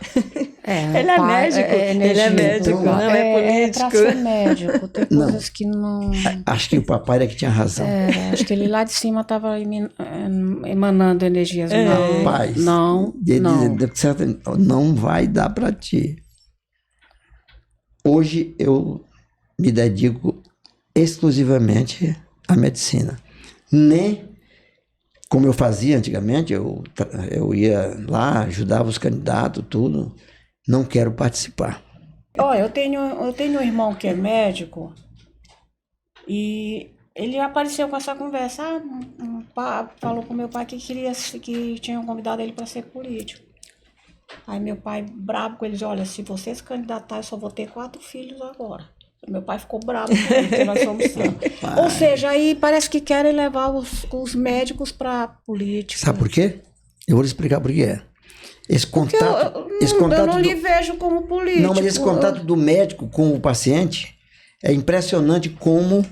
Ele é médico. Ele é médico, não é político. Pra ser médico, tem coisas que não... Acho que o papai era que tinha razão. Acho que ele lá de cima estava emanando energias. Paz. Não. Não vai dar para ti. Hoje eu me dedico exclusivamente à medicina. Nem como eu fazia antigamente, eu ia lá, ajudava os candidatos, tudo. Não quero participar. Olha, eu tenho um irmão que é médico e ele apareceu com essa conversa. Falou pro meu pai que tinham convidado ele para ser político. Aí meu pai, bravo com eles, olha, se você se candidatar, eu só vou ter 4 filhos agora. Meu pai ficou bravo com ele, porque nós somos 5. Ou seja, aí parece que querem levar os médicos para política. Sabe por quê? Eu vou lhe explicar por que é. Esse contato eu não lhe vejo como político. Não, mas esse contato do médico com o paciente é impressionante como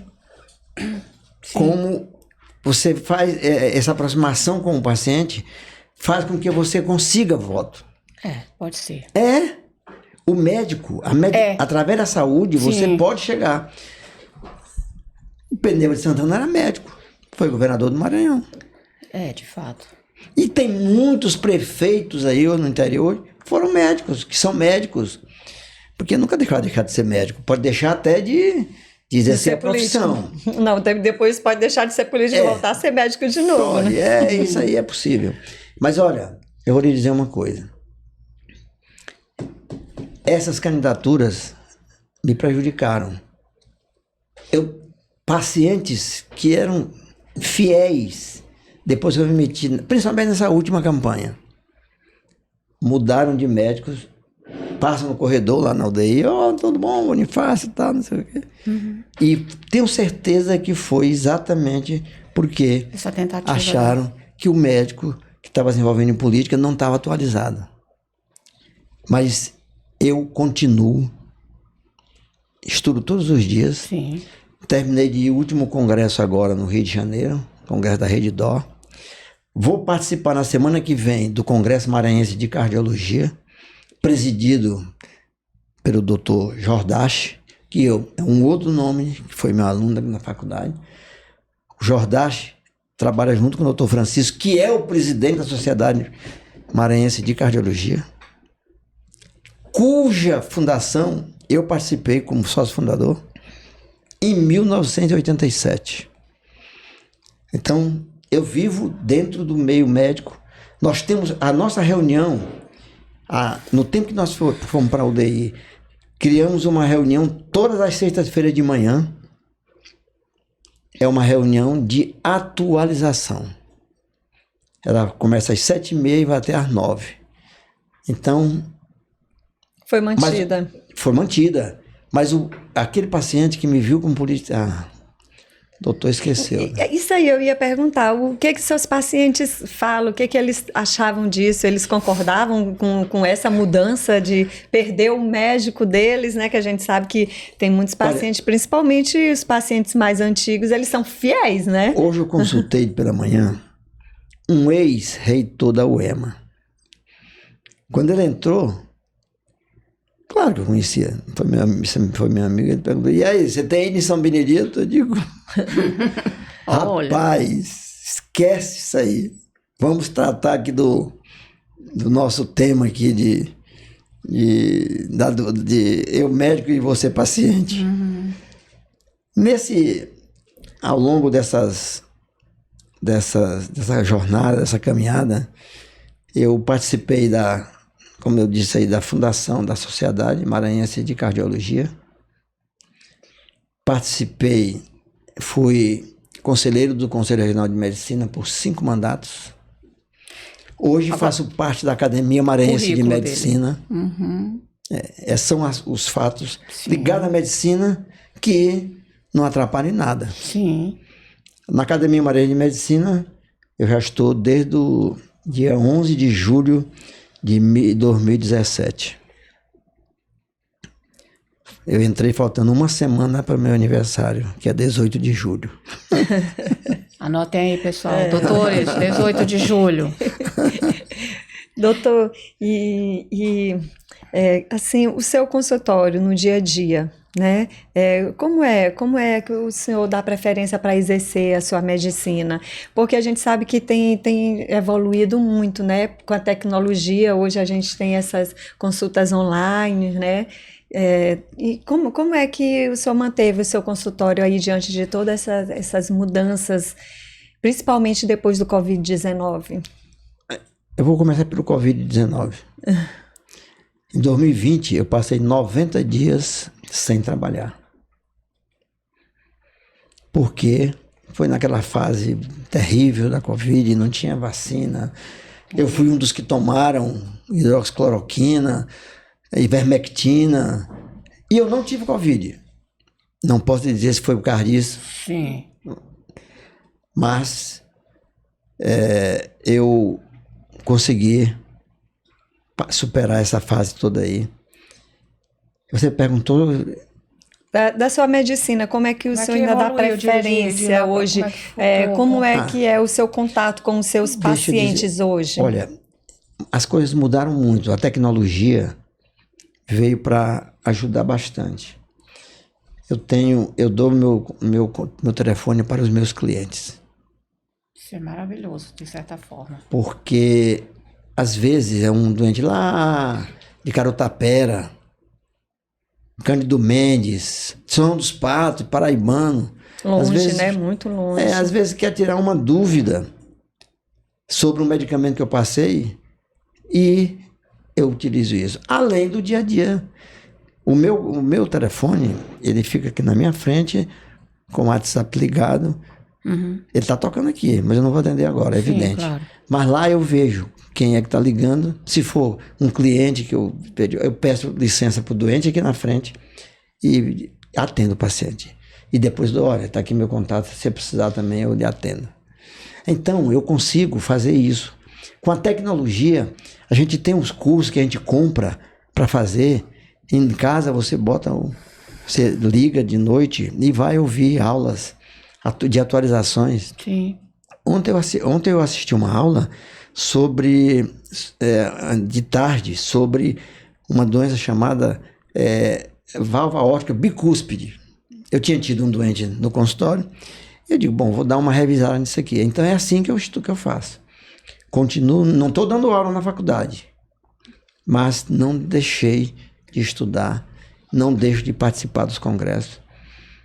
você faz essa aproximação com o paciente, faz com que você consiga voto. Pode ser. O médico, através da saúde, você pode chegar. O Pneu de Santana era médico, foi governador do Maranhão. De fato. E tem muitos prefeitos aí no interior que foram médicos, que são médicos. Porque nunca deixar de ser médico. Pode deixar até de exercer a profissão. Não, depois pode deixar de ser político e voltar a ser médico de novo. Pode, né? Isso aí é possível. Mas olha, eu vou lhe dizer uma coisa. Essas candidaturas me prejudicaram. Pacientes que eram fiéis, depois que eu me meti, principalmente nessa última campanha, mudaram de médicos, passam no corredor lá na UDI, tudo bom, Bonifácio e tal, não sei o quê. E tenho certeza que foi exatamente porque essa tentativa acharam que o médico que estava se envolvendo em política não estava atualizado. Mas eu continuo, estudo todos os dias. Sim. Terminei de ir o último congresso agora no Rio de Janeiro, congresso da Rede Dó. Vou participar na semana que vem do Congresso Maranhense de Cardiologia, presidido pelo Dr. Jordache, que é um outro nome, que foi meu aluno na faculdade. O Jordache trabalha junto com o Dr. Francisco, que é o presidente da Sociedade Maranhense de Cardiologia, cuja fundação eu participei como sócio fundador em 1987. Então, eu vivo dentro do meio médico. Nós temos a nossa reunião, no tempo que nós fomos para a UDI, criamos uma reunião todas as sextas-feiras de manhã. É uma reunião de atualização. Ela começa às 7h30 e vai até às 9h. Então... Foi mantida. Foi mantida. Mas aquele paciente que me viu como polícia... doutor esqueceu. Né? Isso aí eu ia perguntar. O que seus pacientes falam? O que eles achavam disso? Eles concordavam com essa mudança de perder o médico deles, né? Que a gente sabe que tem muitos pacientes, principalmente os pacientes mais antigos, eles são fiéis, né? Hoje eu consultei pela manhã um ex-reitor da UEMA. Quando ele entrou... Claro que eu conhecia, foi meu amigo, ele perguntou, e aí, você tem ido em São Benedito? Eu digo, rapaz, esquece isso aí, vamos tratar aqui do nosso tema aqui de eu médico e você paciente. Ao longo dessa jornada, dessa caminhada, eu participei como eu disse aí, da fundação da Sociedade Maranhense de Cardiologia. Fui conselheiro do Conselho Regional de Medicina por 5 mandatos. Hoje faço parte da Academia Maranhense de Medicina. São os fatos ligados à medicina que não atrapalham em nada. Sim. Na Academia Maranhense de Medicina, eu já estou desde o dia 11 de julho de 2017. Eu entrei faltando uma semana para o meu aniversário, que é 18 de julho. Anotem aí, pessoal. Doutores, 18 de julho. Doutor, assim, o seu consultório no dia a dia, né? Como é que o senhor dá preferência para exercer a sua medicina? Porque a gente sabe que tem evoluído muito, né? Com a tecnologia, hoje a gente tem essas consultas online, né? E como é que o senhor manteve o seu consultório aí diante de todas essas mudanças, principalmente depois do Covid-19? Eu vou começar pelo Covid-19. Em 2020, eu passei 90 dias sem trabalhar. porque foi naquela fase terrível da Covid, não tinha vacina. Eu fui um dos que tomaram hidroxicloroquina, ivermectina, e eu não tive Covid. Não posso dizer se foi por causa disso. Sim. Mas eu consegui superar essa fase toda aí. Você perguntou... Da sua medicina, como é que o senhor ainda dá preferência hoje? Como é que é o seu contato com os seus pacientes hoje? Olha, as coisas mudaram muito. A tecnologia veio para ajudar bastante. Eu dou meu telefone para os meus clientes. Isso é maravilhoso, de certa forma. Porque, às vezes, é um doente lá de Carotapera, Cândido Mendes, São dos Patos, Paraibano. Longe, às vezes, né? Muito longe. Às vezes quer tirar uma dúvida sobre um medicamento que eu passei e eu utilizo isso. Além do dia a dia. O meu telefone, ele fica aqui na minha frente, com o WhatsApp ligado. Uhum. Ele está tocando aqui, mas eu não vou atender agora, é evidente. Claro. Mas lá eu vejo quem é que está ligando. Se for um cliente que eu peço licença para o doente aqui na frente e atendo o paciente. E depois dou, olha, está aqui meu contato, se você precisar também eu lhe atendo. Então, eu consigo fazer isso. Com a tecnologia, a gente tem uns cursos que a gente compra para fazer. Em casa você liga de noite e vai ouvir aulas de atualizações. Sim. Ontem eu assisti uma aula de tarde sobre uma doença chamada válvula aórtica bicúspide. Eu tinha tido um doente no consultório. Eu digo, bom, vou dar uma revisada nisso aqui. Então é assim que eu faço. Continuo, não estou dando aula na faculdade, mas não deixei de estudar, não deixo de participar dos congressos.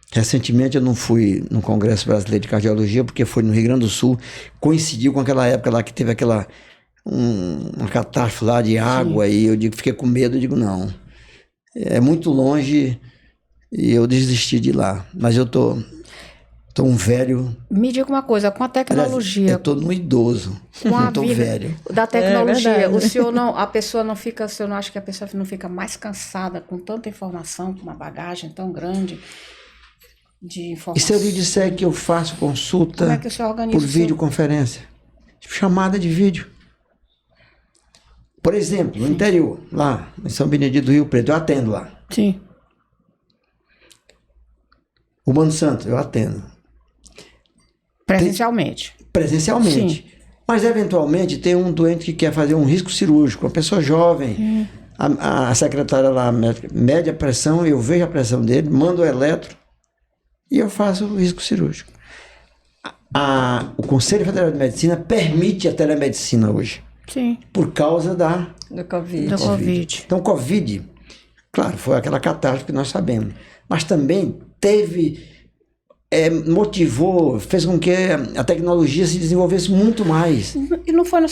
Recentemente eu não fui no Congresso Brasileiro de Cardiologia, porque foi no Rio Grande do Sul, coincidiu com aquela época lá que teve uma catástrofe lá de água. Sim. E fiquei com medo, não, é muito longe e eu desisti de ir lá, mas eu tô um velho. Me diga uma coisa, com a tecnologia... Eu tô no idoso, não tô velho. Da tecnologia, o senhor a pessoa não fica, o senhor não acha que a pessoa não fica mais cansada com tanta informação, com uma bagagem tão grande de informação? E se eu lhe disser que eu faço consulta por videoconferência? Chamada de vídeo. Por exemplo, no interior, lá em São Benedito do Rio Preto, eu atendo lá. Sim. O Mano Santo, eu atendo. Presencialmente. Presencialmente. Sim. Mas, eventualmente, tem um doente que quer fazer um risco cirúrgico, uma pessoa jovem. A secretária lá mede a pressão, eu vejo a pressão dele, mando o eletro e eu faço o risco cirúrgico. O Conselho Federal de Medicina permite a telemedicina hoje. Sim. Por causa do Covid. Então, o Covid, claro, foi aquela catástrofe que nós sabemos. Mas também motivou, fez com que a tecnologia se desenvolvesse muito mais. E não foi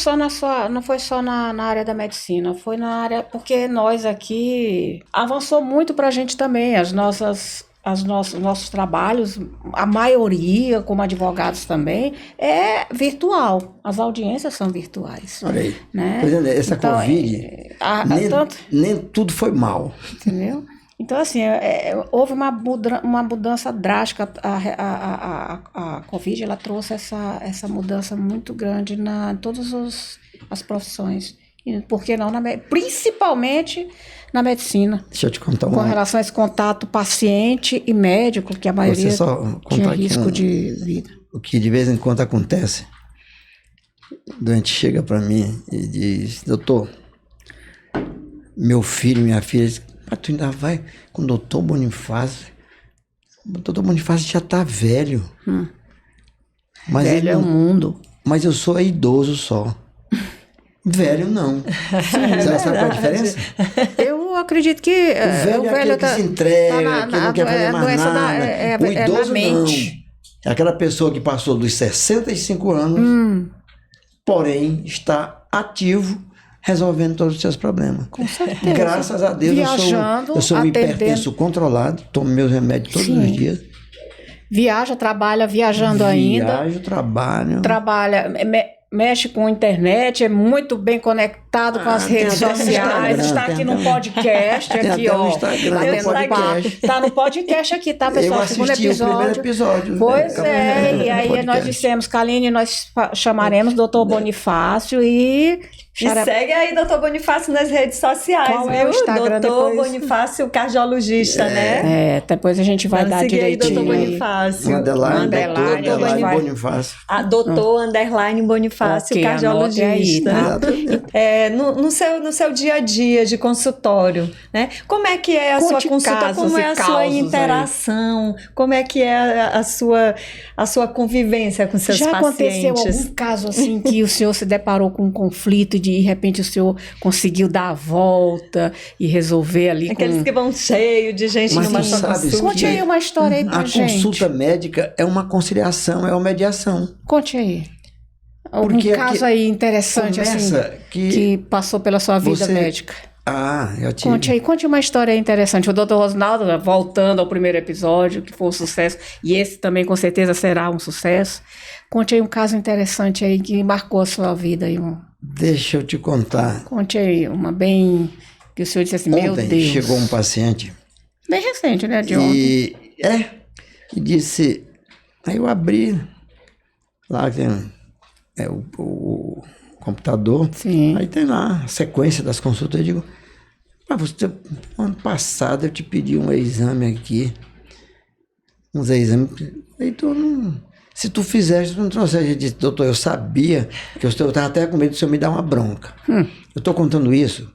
só na área da medicina, foi na área, porque nós aqui avançou muito para a gente também, nossos trabalhos, a maioria, como advogados também, é virtual. As audiências são virtuais. Olha aí. Né? Por exemplo, essa Covid, nem tudo foi mal. Entendeu? Então, assim, houve uma mudança drástica. A Covid, ela trouxe essa mudança muito grande em todas as profissões. E, por que não? Principalmente na medicina. Deixa eu te contar com relação a esse contato paciente e médico, que a maioria tinha risco de vida. O que de vez em quando acontece, o doente chega para mim e diz, doutor, meu filho, minha filha, mas tu ainda vai com o doutor Bonifácio? O doutor Bonifácio já tá velho. Mas velho é o mundo. Mas eu sou idoso só. Velho não. Você sabe qual é a diferença? Eu acredito que o velho é aquele que se entrega, que não quer fazer mais nada. O idoso não. É aquela pessoa que passou dos 65 anos, porém está ativo, resolvendo todos os seus problemas. Com certeza. Graças a Deus, eu sou um hipertenso controlado, tomo meus remédios todos os dias. Viaja, trabalha viajando ainda. Viajo, trabalho. Trabalha, mexe com a internet, é muito bem conectado com as redes tem até no sociais, Instagram, está tem aqui até no podcast, Tem aqui, até no ó. Instagram, Tá tem tendo podcast. Tá no podcast aqui, tá, pessoal? Eu assisti o primeiro episódio. Pois e aí podcast. nós dissemos, Kaline, nós chamaremos doutor Bonifácio e... E segue aí, doutor Bonifácio, nas redes sociais, Qual viu? é o Instagram doutor depois? Bonifácio, cardiologista, né? Depois a gente vai Vamos dar seguir aí, direitinho. doutor Bonifácio. Underline, doutor Bonifácio. Doutor Underline Bonifácio, Ok, anote aí, cardiologista. tá? No seu dia a dia de consultório, né? Como é que é a Conte sua consulta? casos Como é e a sua causos interação? Como é que é a sua convivência com seus Já aconteceu pacientes? algum caso assim que o senhor se deparou com um conflito e de repente o senhor conseguiu dar a volta e resolver ali Aqueles que vão cheio de gente Mas numa tu só sabes consulta. Conte aí uma história aí pra A gente. consulta médica é uma conciliação, é uma mediação. Conte aí. Algum Porque caso aí interessante assim começa que passou pela sua vida você- médica. Eu tive. Conte uma história interessante. O doutor Rosnaldo, voltando ao primeiro episódio, que foi um sucesso, e esse também com certeza será um sucesso. Conte aí um caso interessante aí que marcou a sua vida aí. Deixa eu te contar. Conte aí uma bem... que o senhor disse assim, meu Ontem Deus. chegou um paciente Bem recente, né, de ontem. e disse. Aí eu abri lá tem o computador. Sim. Aí tem lá a sequência das consultas. Eu digo, você, ano passado eu te pedi um exame aqui. Uns exames. Aí tu não. Se tu fizesse, tu não trouxesse. Eu disse, doutor, eu sabia que eu estava até com medo do senhor me dar uma bronca. Eu estou contando isso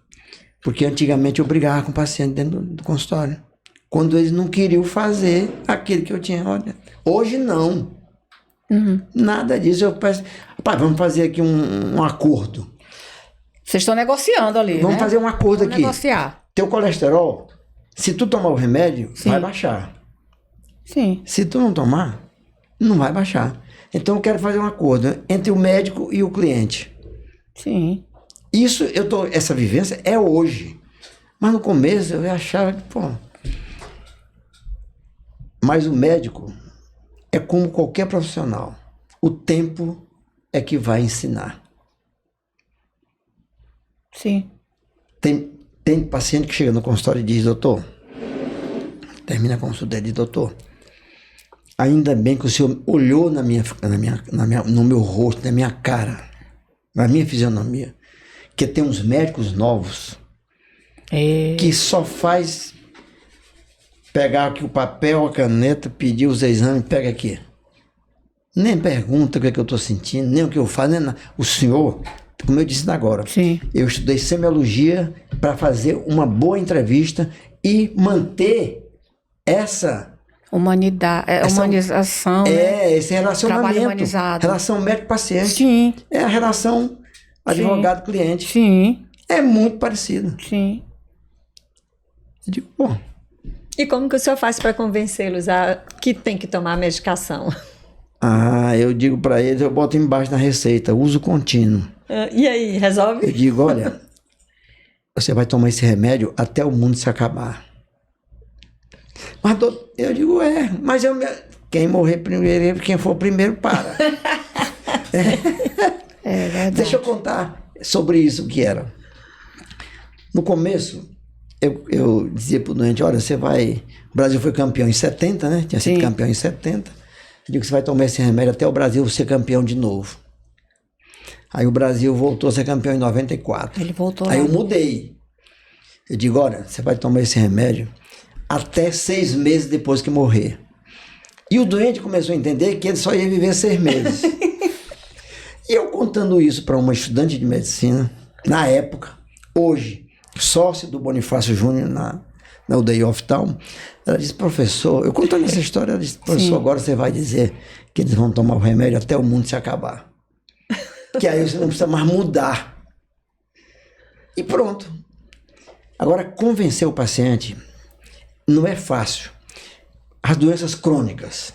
porque antigamente eu brigava com o paciente dentro do consultório. Quando eles não queriam fazer aquilo que eu tinha. Olha, hoje não. Nada disso. Eu peço, rapaz, vamos fazer aqui um acordo. Vocês estão negociando ali, Vamos né? fazer um acordo Vamos aqui. negociar. Teu colesterol, se tu tomar o remédio, Sim. vai baixar. Sim. Se tu não tomar, não vai baixar. Então eu quero fazer um acordo entre o médico e o cliente. Sim. Isso, essa vivência é hoje. Mas no começo eu achava que, Mas o médico é como qualquer profissional. O tempo é que vai ensinar. Sim. Tem paciente que chega no consultório e diz, doutor, termina a consulta e diz, doutor, ainda bem que o senhor olhou no meu rosto, na minha cara, na minha fisionomia, que tem uns médicos novos que só faz pegar aqui o papel, a caneta, pedir os exames, pega aqui. Nem pergunta o que é que eu estou sentindo, nem o que eu faço, nem nada. O senhor, como eu disse agora, Sim. eu estudei semiologia para fazer uma boa entrevista e manter essa humanização, né? esse relacionamento. Trabalho humanizado. Relação médico-paciente. Sim. É a relação advogado-cliente. Sim. É muito parecido. Sim. Eu digo, E como que o senhor faz para convencê-los a que tem que tomar a medicação? eu digo para eles, eu boto embaixo na receita, uso contínuo. E aí, resolve? Eu digo, olha, você vai tomar esse remédio até o mundo se acabar. Mas eu digo, mas quem morrer primeiro, quem for primeiro, para. É verdade. Deixa eu contar sobre isso o que era. No começo, eu dizia pro doente, olha, você vai... O Brasil foi campeão em 70, né? Tinha sido Sim. campeão em 70. Eu digo, você vai tomar esse remédio até o Brasil ser campeão de novo. Aí o Brasil voltou a ser campeão em 94. Ele voltou Aí lá. eu mudei. Eu digo, olha, você vai tomar esse remédio até 6 meses depois que morrer. E o doente começou a entender que ele só ia viver 6 meses. E eu contando isso para uma estudante de medicina, na época, hoje, sócio do Bonifácio Júnior na UDI Oftalmo, ela disse, professor, eu contando essa história, ela disse, professor, Sim. agora você vai dizer que eles vão tomar o remédio até o mundo se acabar. Que aí você não precisa mais mudar. E pronto. Agora, convencer o paciente não é fácil. As doenças crônicas,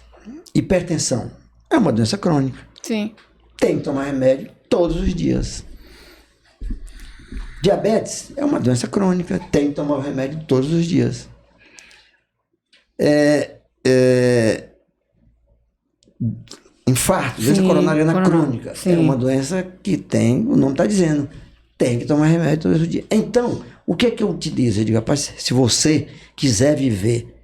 hipertensão, é uma doença crônica. Sim. Tem que tomar remédio todos os dias. Diabetes é uma doença crônica, tem que tomar o remédio todos os dias. Infarto, doença coronariana crônica. Sim. É uma doença que tem, o nome está dizendo, tem que tomar remédio todo dia. Então, o que é que eu te digo? Eu digo, rapaz, se você quiser viver,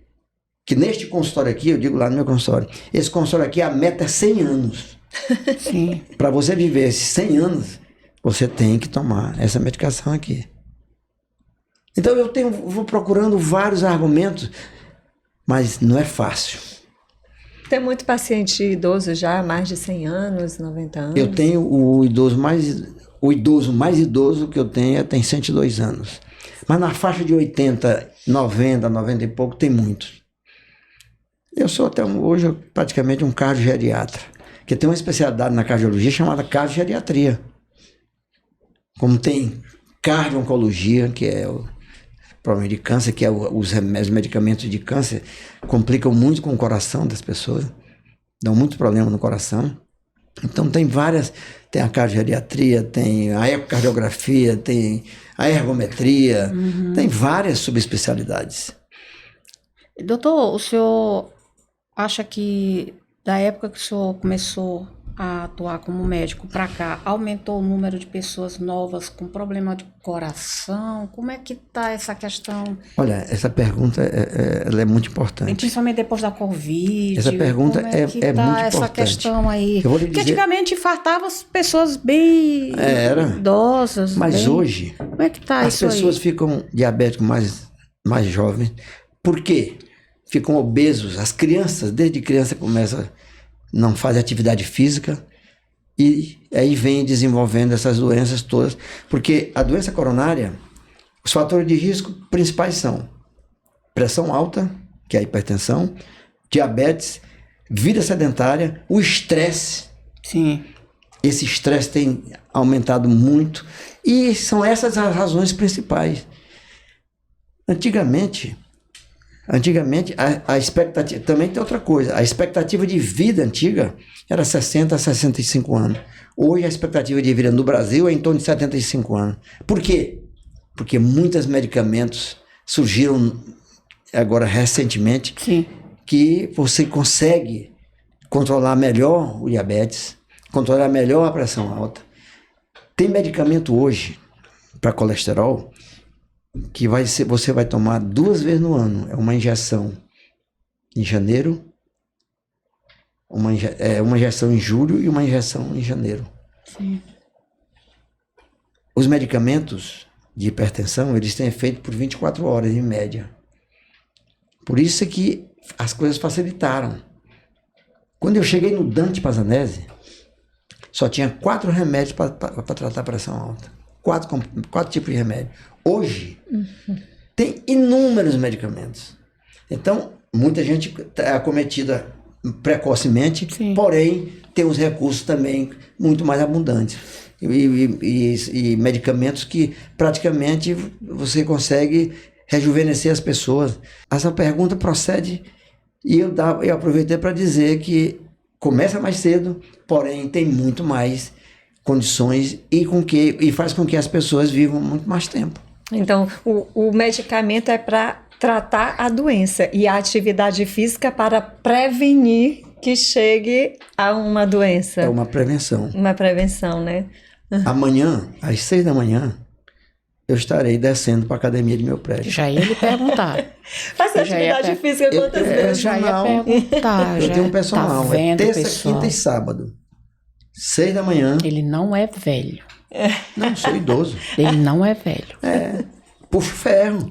que neste consultório aqui, eu digo lá no meu consultório, esse consultório aqui, a meta é 100 anos. Sim. Para você viver esses 100 anos, você tem que tomar essa medicação aqui. Então vou procurando vários argumentos, mas não é fácil. Tem muito paciente idoso já, mais de 100 anos, 90 anos. Eu tenho o idoso mais idoso que eu tenho tem 102 anos. Mas na faixa de 80, 90 e pouco, tem muitos. Eu sou até hoje praticamente um cardiogeriatra, que tem uma especialidade na cardiologia chamada cardiogeriatria. Como tem cardio-oncologia, que é o problema de câncer, que é os medicamentos de câncer complicam muito com o coração das pessoas, dão muito problema no coração. Então tem a cardiogeriatria, tem a ecocardiografia, tem a ergometria, tem várias subespecialidades. Doutor, o senhor acha que da época que o senhor começou a atuar como médico para cá, aumentou o número de pessoas novas com problema de coração? Como é que está essa questão? Olha, essa pergunta ela é muito importante. Principalmente depois da Covid. Essa pergunta como é que tá muito essa importante. questão aí? Eu vou lhe Porque dizer- antigamente infartava as pessoas bem idosas. Mas bem... hoje, Como é que está as isso aí? pessoas ficam diabéticos mais jovens. Por quê? Ficam obesos. As crianças, desde criança, não fazem atividade física e aí vem desenvolvendo essas doenças todas. Porque a doença coronária, os fatores de risco principais são pressão alta, que é a hipertensão, diabetes, vida sedentária, o estresse. Sim. Esse estresse tem aumentado muito e são essas as razões principais. Antigamente a expectativa, também tem outra coisa, a expectativa de vida antiga era 60 a 65 anos. Hoje a expectativa de vida no Brasil é em torno de 75 anos. Por quê? Porque muitos medicamentos surgiram agora recentemente. Sim. Que você consegue controlar melhor o diabetes, controlar melhor a pressão alta. Tem medicamento hoje para colesterol que você vai tomar 2 vezes no ano. É uma injeção em janeiro, uma injeção em julho e uma injeção em janeiro. Sim. Os medicamentos de hipertensão, eles têm efeito por 24 horas em média. Por isso é que as coisas facilitaram. Quando eu cheguei no Dante Pazanese, só tinha 4 remédios para tratar a pressão alta. 4 tipos de remédio. Hoje, tem inúmeros medicamentos. Então, muita gente é acometida precocemente, Sim. porém, tem os recursos também muito mais abundantes. E medicamentos que praticamente você consegue rejuvenescer as pessoas. Essa pergunta procede e eu aproveitei para dizer que começa mais cedo, porém tem muito mais condições e faz com que as pessoas vivam muito mais tempo. Então, o medicamento é para tratar a doença e a atividade física para prevenir que chegue a uma doença. É uma prevenção. Uma prevenção, né? Amanhã, às 6 da manhã, eu estarei descendo para a academia do meu prédio. Já ia lhe perguntar. Faz atividade física quantas eu vezes? Já ia perguntar. Eu tenho um personal, tá vendo, terça, pessoal? quinta e sábado. 6 da manhã. Ele não é velho. Não, sou idoso. Ele não é velho. Puxo ferro.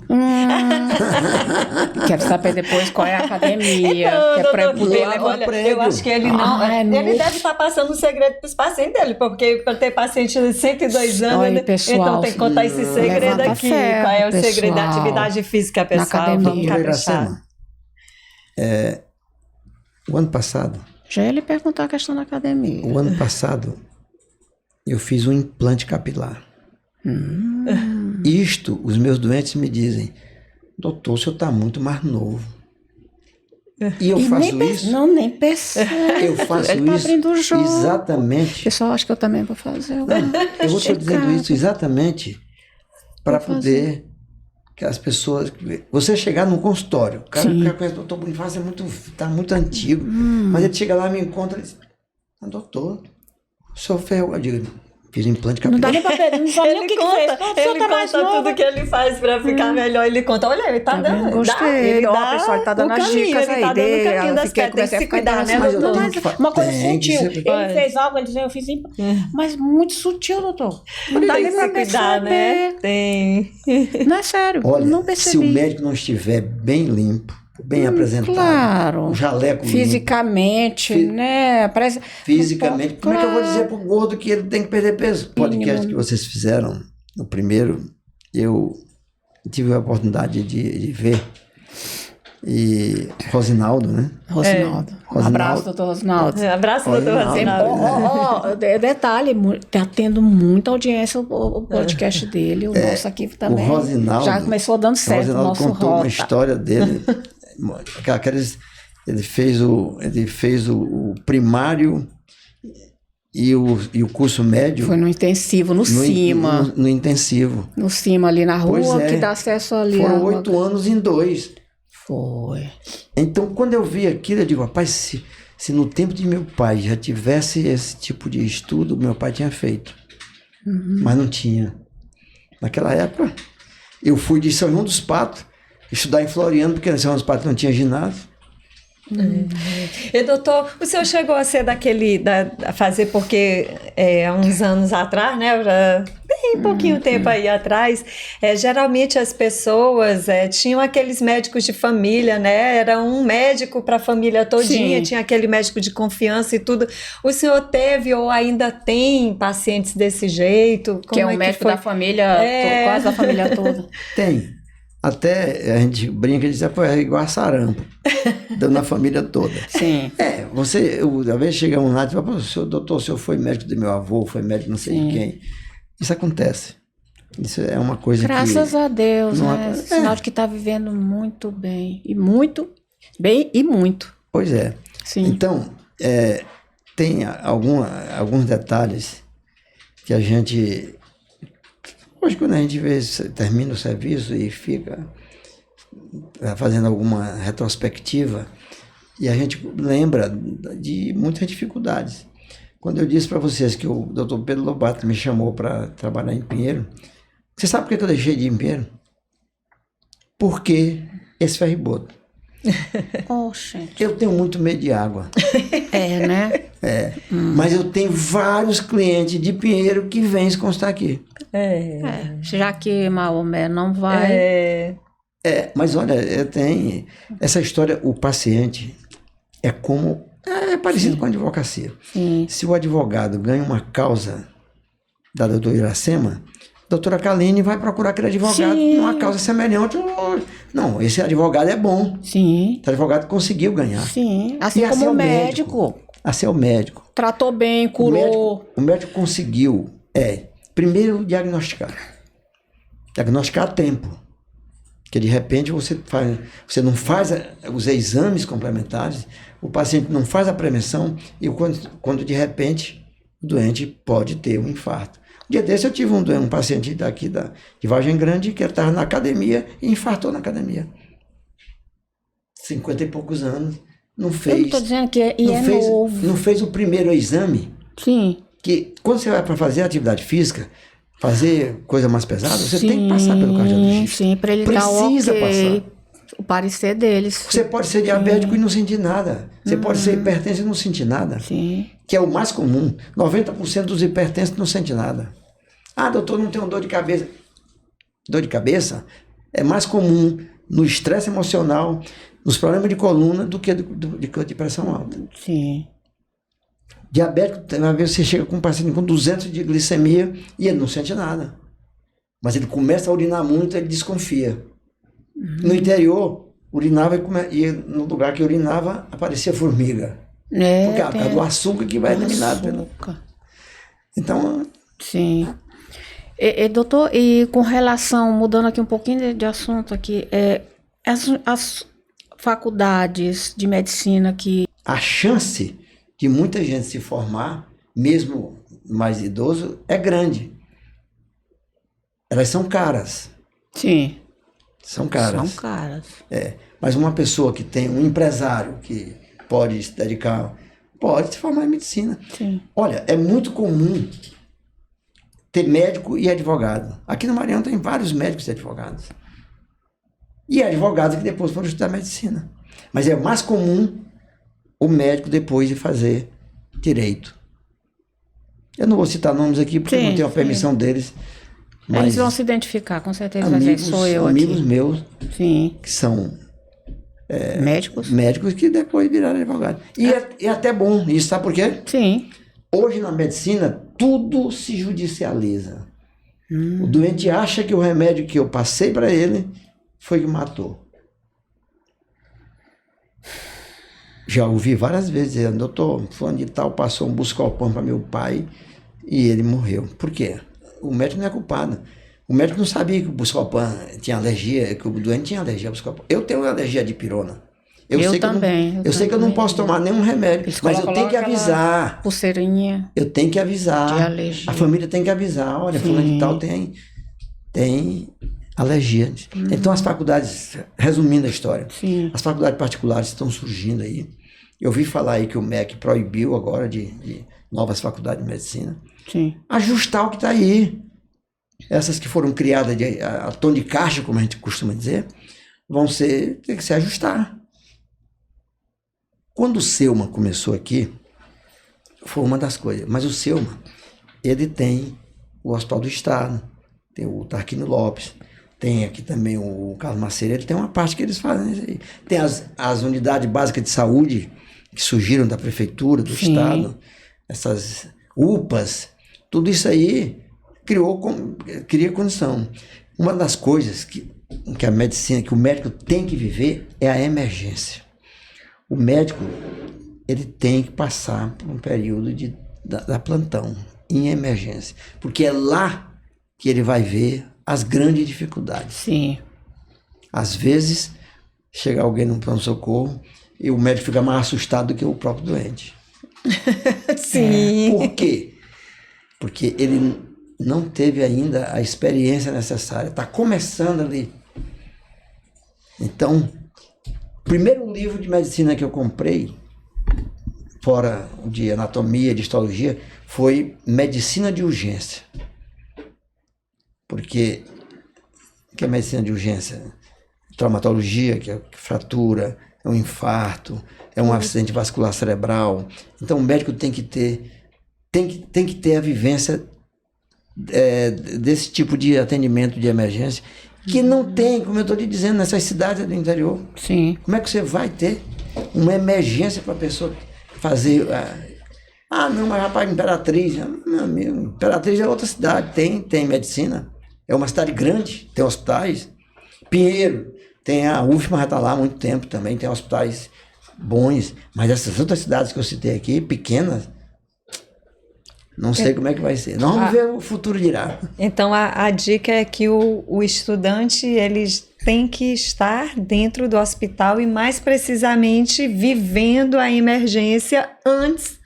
Quero saber depois qual é a academia. que é pra eu poder lá no levar. Olha, prédio. eu acho que ele não. Ah, é ele novo. deve estar passando um segredo para os pacientes dele, porque para ter paciente de 102 anos, Olha, né? pessoal, Então tem que contar esse segredo levanta aqui. ferro, Qual é o segredo da pessoal. atividade física, pessoal? academia. Vamos caprichar. Iracema, o ano passado, Já ia lhe perguntar a questão da academia. eu fiz um implante capilar. Isto, os meus doentes me dizem, doutor, o senhor está muito mais novo. E eu faço isso. Não, nem percebe. Eu faço Ele tá isso abrindo o jogo. exatamente. Pessoal, acho que eu também vou fazer. Eu vou estar dizendo isso exatamente para poder Aquelas pessoas... Você chegar num consultório, o cara conhece o doutor Bonifácio, tá muito antigo, mas ele chega lá, me encontra e diz, doutor, o senhor fez... Eu digo, fiz implante capilar. Não dá nem pra ver, não sabe nem o que fez. Ele conta tudo que ele faz pra ficar melhor. Ele conta, olha, ele tá dando... Gostei, ó, pessoal, ele tá dando as dicas aí dele. Ele tá dando o caminho das pedras, tem que se cuidar, né, doutor? Uma coisa sutil. Ele fez algo, ele dizia, eu fiz mas muito sutil, doutor. Não dá nem pra cuidar, né? Tem. Não é sério, olha, não percebi. Se o médico não estiver bem limpo, bem apresentado, claro. um jaleco fisicamente, né? Parece... Fisicamente. Como é que eu vou dizer pro gordo que ele tem que perder peso? O podcast que vocês fizeram, no primeiro, eu tive a oportunidade de ver. E Rosinaldo, né? Rosinaldo. Um abraço, doutor Rosinaldo. Abraço, doutor Rosinaldo. Detalhe, tá tendo muita audiência o podcast dele, o nosso aqui também. O Rosinaldo, já começou dando certo. O Rosinaldo nosso contou uma história dele. Ele fez o primário e o curso médio. Foi no intensivo, no cima. No intensivo. No cima, ali na rua, que dá acesso ali. Foram 8 anos em 2. Foi. Então, quando eu vi aquilo, eu digo, rapaz, se no tempo de meu pai já tivesse esse tipo de estudo, meu pai tinha feito. Mas não tinha. Naquela época, eu fui de São João dos Patos, estudar em Floriano, porque em São João dos Patos não tinha ginásio. E doutor, o senhor chegou a ser a fazer, porque há uns anos atrás, né, bem pouquinho tempo aí atrás, geralmente as pessoas tinham aqueles médicos de família, né, era um médico para a família todinha, tinha aquele médico de confiança e tudo. O senhor teve ou ainda tem pacientes desse jeito? Que é um médico da família, quase da família toda. Tem. Até a gente brinca e diz, é igual a sarampo, dando na família toda. Sim. Às vezes chegamos lá e dizemos, doutor, o senhor foi médico do meu avô, foi médico não sei de quem. Isso acontece. Isso é uma coisa Graças a Deus, né? Sinal de que está vivendo muito bem. E muito. Pois é. Sim. Então, tem alguns detalhes que a gente... Hoje, quando a gente termina o serviço e fica fazendo alguma retrospectiva, e a gente lembra de muitas dificuldades. Quando eu disse para vocês que o Dr. Pedro Lobato me chamou para trabalhar em Pinheiro, você sabe por que eu deixei de ir em Pinheiro? Porque esse ferriboto. Eu tenho muito medo de água. Né? Mas eu tenho vários clientes de Pinheiro que vêm se constar aqui. Já que Maomé não vai... Mas olha, tem essa história, o paciente é parecido com a advocacia. Sim. Se o advogado ganha uma causa da doutora Iracema, a doutora Kaline vai procurar aquele advogado numa causa semelhante. Não, esse advogado é bom. Sim. Esse advogado conseguiu ganhar. Sim, assim como o médico. Assim é o médico. Tratou bem, curou. O médico conseguiu, primeiro, diagnosticar. Diagnosticar a tempo. Porque de repente você não faz os exames complementares, o paciente não faz a prevenção e quando de repente o doente pode ter um infarto. Um dia desse eu tive um paciente daqui de Vargem Grande que estava na academia e infartou na academia. 50 e poucos anos, não fez. Eu não estou dizendo que novo. Não fez o primeiro exame. Sim. Que quando você vai para fazer atividade física, fazer coisa mais pesada, você tem que passar pelo cardiologista. Sim, para ele precisa passar. O parecer deles. Você pode ser diabético e não sentir nada. Você pode ser hipertenso e não sentir nada. Sim. Que é o mais comum. 90% dos hipertensos não sentem nada. Ah, doutor, não tenho dor de cabeça. Dor de cabeça é mais comum no estresse emocional, nos problemas de coluna, do que de pressão alta. Sim. Diabético, uma vez você chega com um paciente com 200 de glicemia e ele não sente nada. Mas ele começa a urinar muito, ele desconfia. No interior, urinava e no lugar que urinava aparecia formiga. Porque é do açúcar que vai eliminar. Então... Sim. Doutor, e com relação, mudando aqui um pouquinho de assunto aqui, as faculdades de medicina que... A chance de muita gente se formar, mesmo mais idoso, é grande. Elas são caras. Sim. São caras. São caras. Mas uma pessoa que tem um empresário que pode se dedicar, pode se formar em medicina. Sim. Olha, é muito comum ter médico e advogado. Aqui no Maranhão tem vários médicos e advogados. E advogados que depois foram estudar medicina. Mas é mais comum o médico depois de fazer direito. Eu não vou citar nomes aqui porque não tenho a permissão deles. Mas eles vão se identificar, com certeza. Amigos, sou eu amigos aqui. meus Sim. que são médicos que depois viraram advogado. E é até bom isso, sabe por quê? Sim. Hoje na medicina tudo se judicializa. O doente acha que o remédio que eu passei para ele foi que matou. Já ouvi várias vezes dizendo, doutor, fulano de tal passou um Buscopan para meu pai e ele morreu. Por quê? O médico não é culpado. O médico não sabia que o Buscopan tinha alergia, que o doente tinha alergia ao Buscopan. Eu tenho alergia de pirona. Eu sei que eu não posso tomar nenhum remédio, mas eu tenho que avisar. Pulseirinha. Eu tenho que avisar. De alergia. A família tem que avisar. Olha, fulano de tal tem alergia. Então as faculdades, resumindo a história, as faculdades particulares estão surgindo aí. Eu ouvi falar aí que o MEC proibiu agora de novas faculdades de medicina. Sim. Ajustar o que está aí. Essas que foram criadas a tom de caixa, como a gente costuma dizer, tem que se ajustar. Quando o Selma começou aqui, foi uma das coisas. Mas o Selma, ele tem o Hospital do Estado, tem o Tarquínio Lopes, tem aqui também o Carlos Maceira, ele tem uma parte que eles fazem isso aí. Tem as unidades básicas de saúde que surgiram da prefeitura, do Estado, essas UPAs, tudo isso aí cria condição. Uma das coisas que a medicina, que o médico tem que viver é a emergência. O médico, ele tem que passar por um período da plantão, em emergência, porque é lá que ele vai ver as grandes dificuldades. Sim. Às vezes, chega alguém no pronto-socorro e o médico fica mais assustado do que o próprio doente. Sim. Por quê? Porque ele não teve ainda a experiência necessária, está começando ali. Então, o primeiro livro de medicina que eu comprei, fora de anatomia, de histologia, foi Medicina de Urgência. Porque o que é medicina de urgência? Traumatologia, que é fratura, é um infarto, é um acidente vascular cerebral. Então o médico tem que ter a vivência desse tipo de atendimento de emergência, que não tem, como eu estou lhe dizendo, nessas cidades do interior. Sim. Como é que você vai ter uma emergência para a pessoa fazer... não, mas rapaz, Imperatriz... Meu amigo, Imperatriz é outra cidade, tem medicina. É uma cidade grande, tem hospitais. Pinheiro, tem a UFMA, já está lá há muito tempo também, tem hospitais bons. Mas essas outras cidades que eu citei aqui, pequenas, não sei como é que vai ser. Nós vamos ver, o futuro dirá. Então, a dica é que o estudante, eles tem que estar dentro do hospital e, mais precisamente, vivendo a emergência antes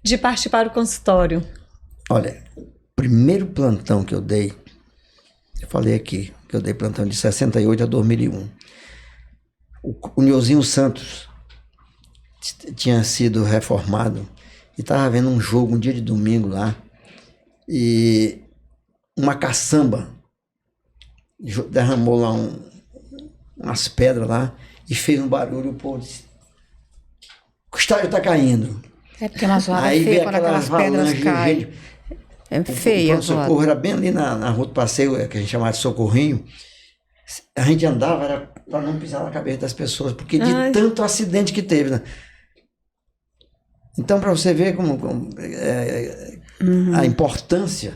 de partir para o consultório. Olha, o primeiro plantão que eu dei, eu falei aqui, que eu dei plantão de 68 a 2001. O Nilzinho Santos tinha sido reformado e estava vendo um jogo, um dia de domingo lá, e uma caçamba derramou lá umas pedras lá e fez um barulho. O povo disse: o estádio está caindo. É porque umas zoadas Aí veio quando aquelas pedras caem. É feia. O socorro era bem ali na rua do passeio, que a gente chamava de Socorrinho. A gente andava, era para não pisar na cabeça das pessoas, porque de tanto acidente que teve, né? Então, para você ver a importância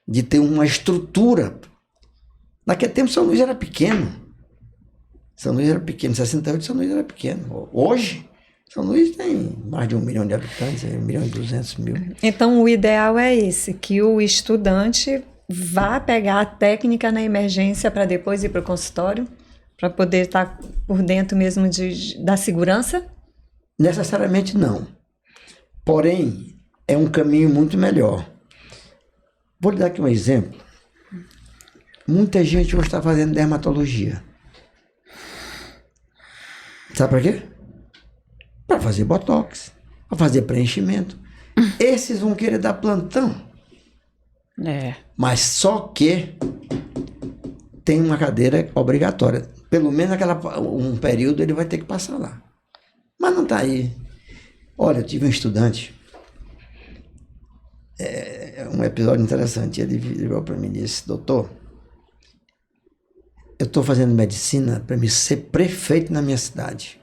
de ter uma estrutura. Naquele tempo, São Luís era pequeno. Em 68, São Luís era pequeno. Hoje, São Luís tem mais de 1 milhão de habitantes, 1.200.000. Então, o ideal é esse, que o estudante vá pegar a técnica na emergência para depois ir para o consultório, para poder estar por dentro mesmo da segurança? Necessariamente não. Porém, é um caminho muito melhor. Vou lhe dar aqui um exemplo. Muita gente hoje está fazendo dermatologia. Sabe para quê? Para fazer botox, para fazer preenchimento. Esses vão querer dar plantão. Mas só que tem uma cadeira obrigatória. Pelo menos um período ele vai ter que passar lá. Mas não está aí. Olha, eu tive um estudante, um episódio interessante. Ele virou para mim e disse: doutor, eu estou fazendo medicina para me ser prefeito na minha cidade.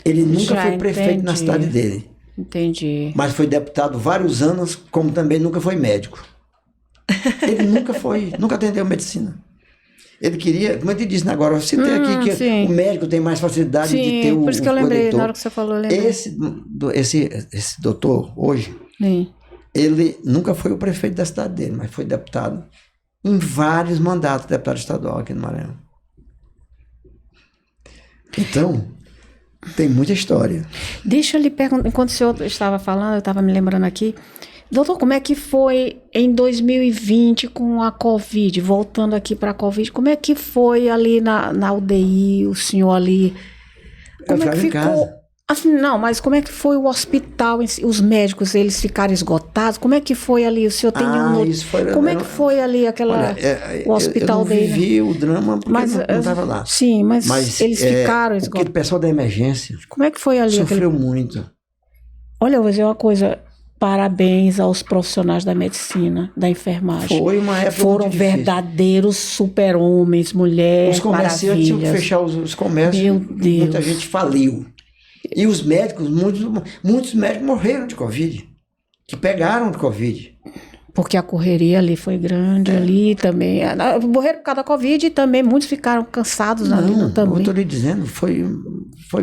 Ele nunca foi prefeito na cidade dele. Entendi. Mas foi deputado vários anos, como também nunca foi médico. Ele nunca atendeu medicina. Ele queria, como eu te disse agora, eu citei aqui que o médico tem mais facilidade de ter por isso que eu lembrei, eleitor. na hora que você falou, eu lembrei. Esse doutor, hoje, ele nunca foi o prefeito da cidade dele, mas foi deputado em vários mandatos, deputado estadual aqui no Maranhão. Então, tem muita história. Deixa eu lhe perguntar, enquanto o senhor estava falando, eu estava me lembrando aqui, doutor, como é que foi em 2020 com a Covid, voltando aqui para a Covid, como é que foi ali na UDI, o senhor ali, como é que ficou? Em casa. Assim, não, mas como é que foi o hospital, os médicos, eles ficaram esgotados? Como é que foi ali? O senhor tem como é que foi ali o hospital dele? Eu não vivi o drama porque eu não estava lá. Sim, mas eles ficaram esgotados. Porque o pessoal da emergência como é que foi ali? Sofreu muito. Olha, eu vou dizer uma coisa. Parabéns aos profissionais da medicina, da enfermagem. Foi uma época foram verdadeiros super-homens, mulheres, os comerciantes tinham que fechar os comércios. Meu Deus. Muita gente faliu. E os médicos, muitos médicos morreram de Covid, que pegaram de Covid. Porque a correria ali foi grande, ali também. Morreram por causa da Covid e também muitos ficaram cansados ali também. Eu estou lhe dizendo, foi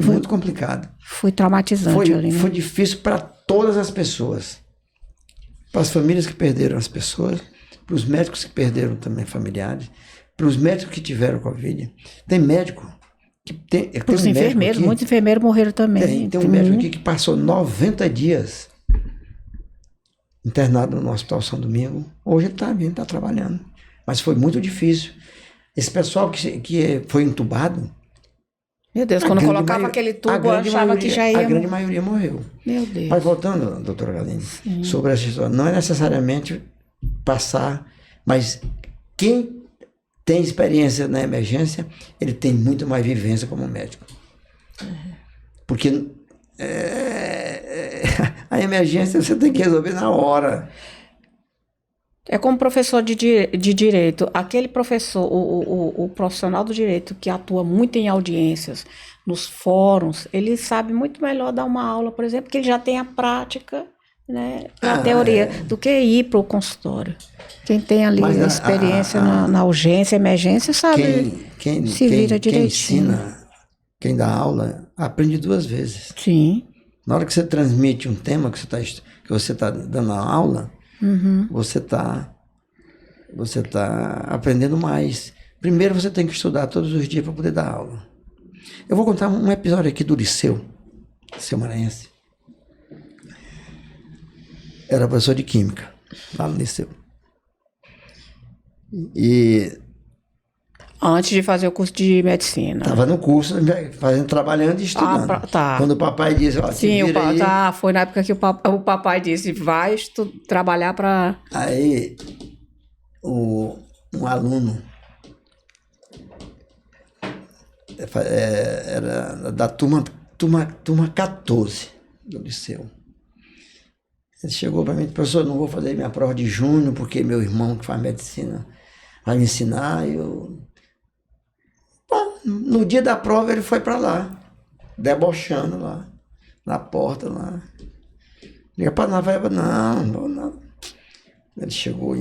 muito complicado. Foi traumatizante ali, né? Foi difícil para todas as pessoas. Para as famílias que perderam as pessoas, para os médicos que perderam também familiares, para os médicos que tiveram Covid. Tem médico que tem. Para os enfermeiros, aqui, muitos enfermeiros morreram também. Tem um médico aqui que passou 90 dias internado no Hospital São Domingo. Hoje ele está vindo, está trabalhando. Mas foi muito difícil. Esse pessoal que foi entubado. Meu Deus, quando colocava aquele tubo, eu achava que já ia. A grande maioria morreu. Meu Deus. Mas voltando, doutora Galine, sobre essa história, não é necessariamente passar, mas quem tem experiência na emergência, ele tem muito mais vivência como médico. Porque a emergência você tem que resolver na hora. É como professor de direito. Aquele professor, o profissional do direito que atua muito em audiências, nos fóruns, ele sabe muito melhor dar uma aula, por exemplo, porque ele já tem a prática, né, a teoria, do que ir para o consultório. Quem tem ali a experiência na urgência, emergência, sabe se vira direitinho. Quem ensina, quem dá aula, aprende duas vezes. Sim. Na hora que você transmite um tema que você tá dando a aula, você está aprendendo mais. Primeiro você tem que estudar todos os dias para poder dar aula. Eu vou contar um episódio aqui do Liceu maranhense. Era professor de Química, lá no Liceu. E antes de fazer o curso de medicina. Estava no curso, trabalhando e estudando. Tá. Quando o papai disse, sim, foi na época que o papai disse, vai trabalhar para... Aí, um aluno, era da turma 14 do Liceu. Ele chegou para mim e disse, professor, não vou fazer minha prova de junho, porque meu irmão que faz medicina vai me ensinar. No dia da prova ele foi para lá, debochando lá, na porta lá. Liga para nós, vai, não. Ele chegou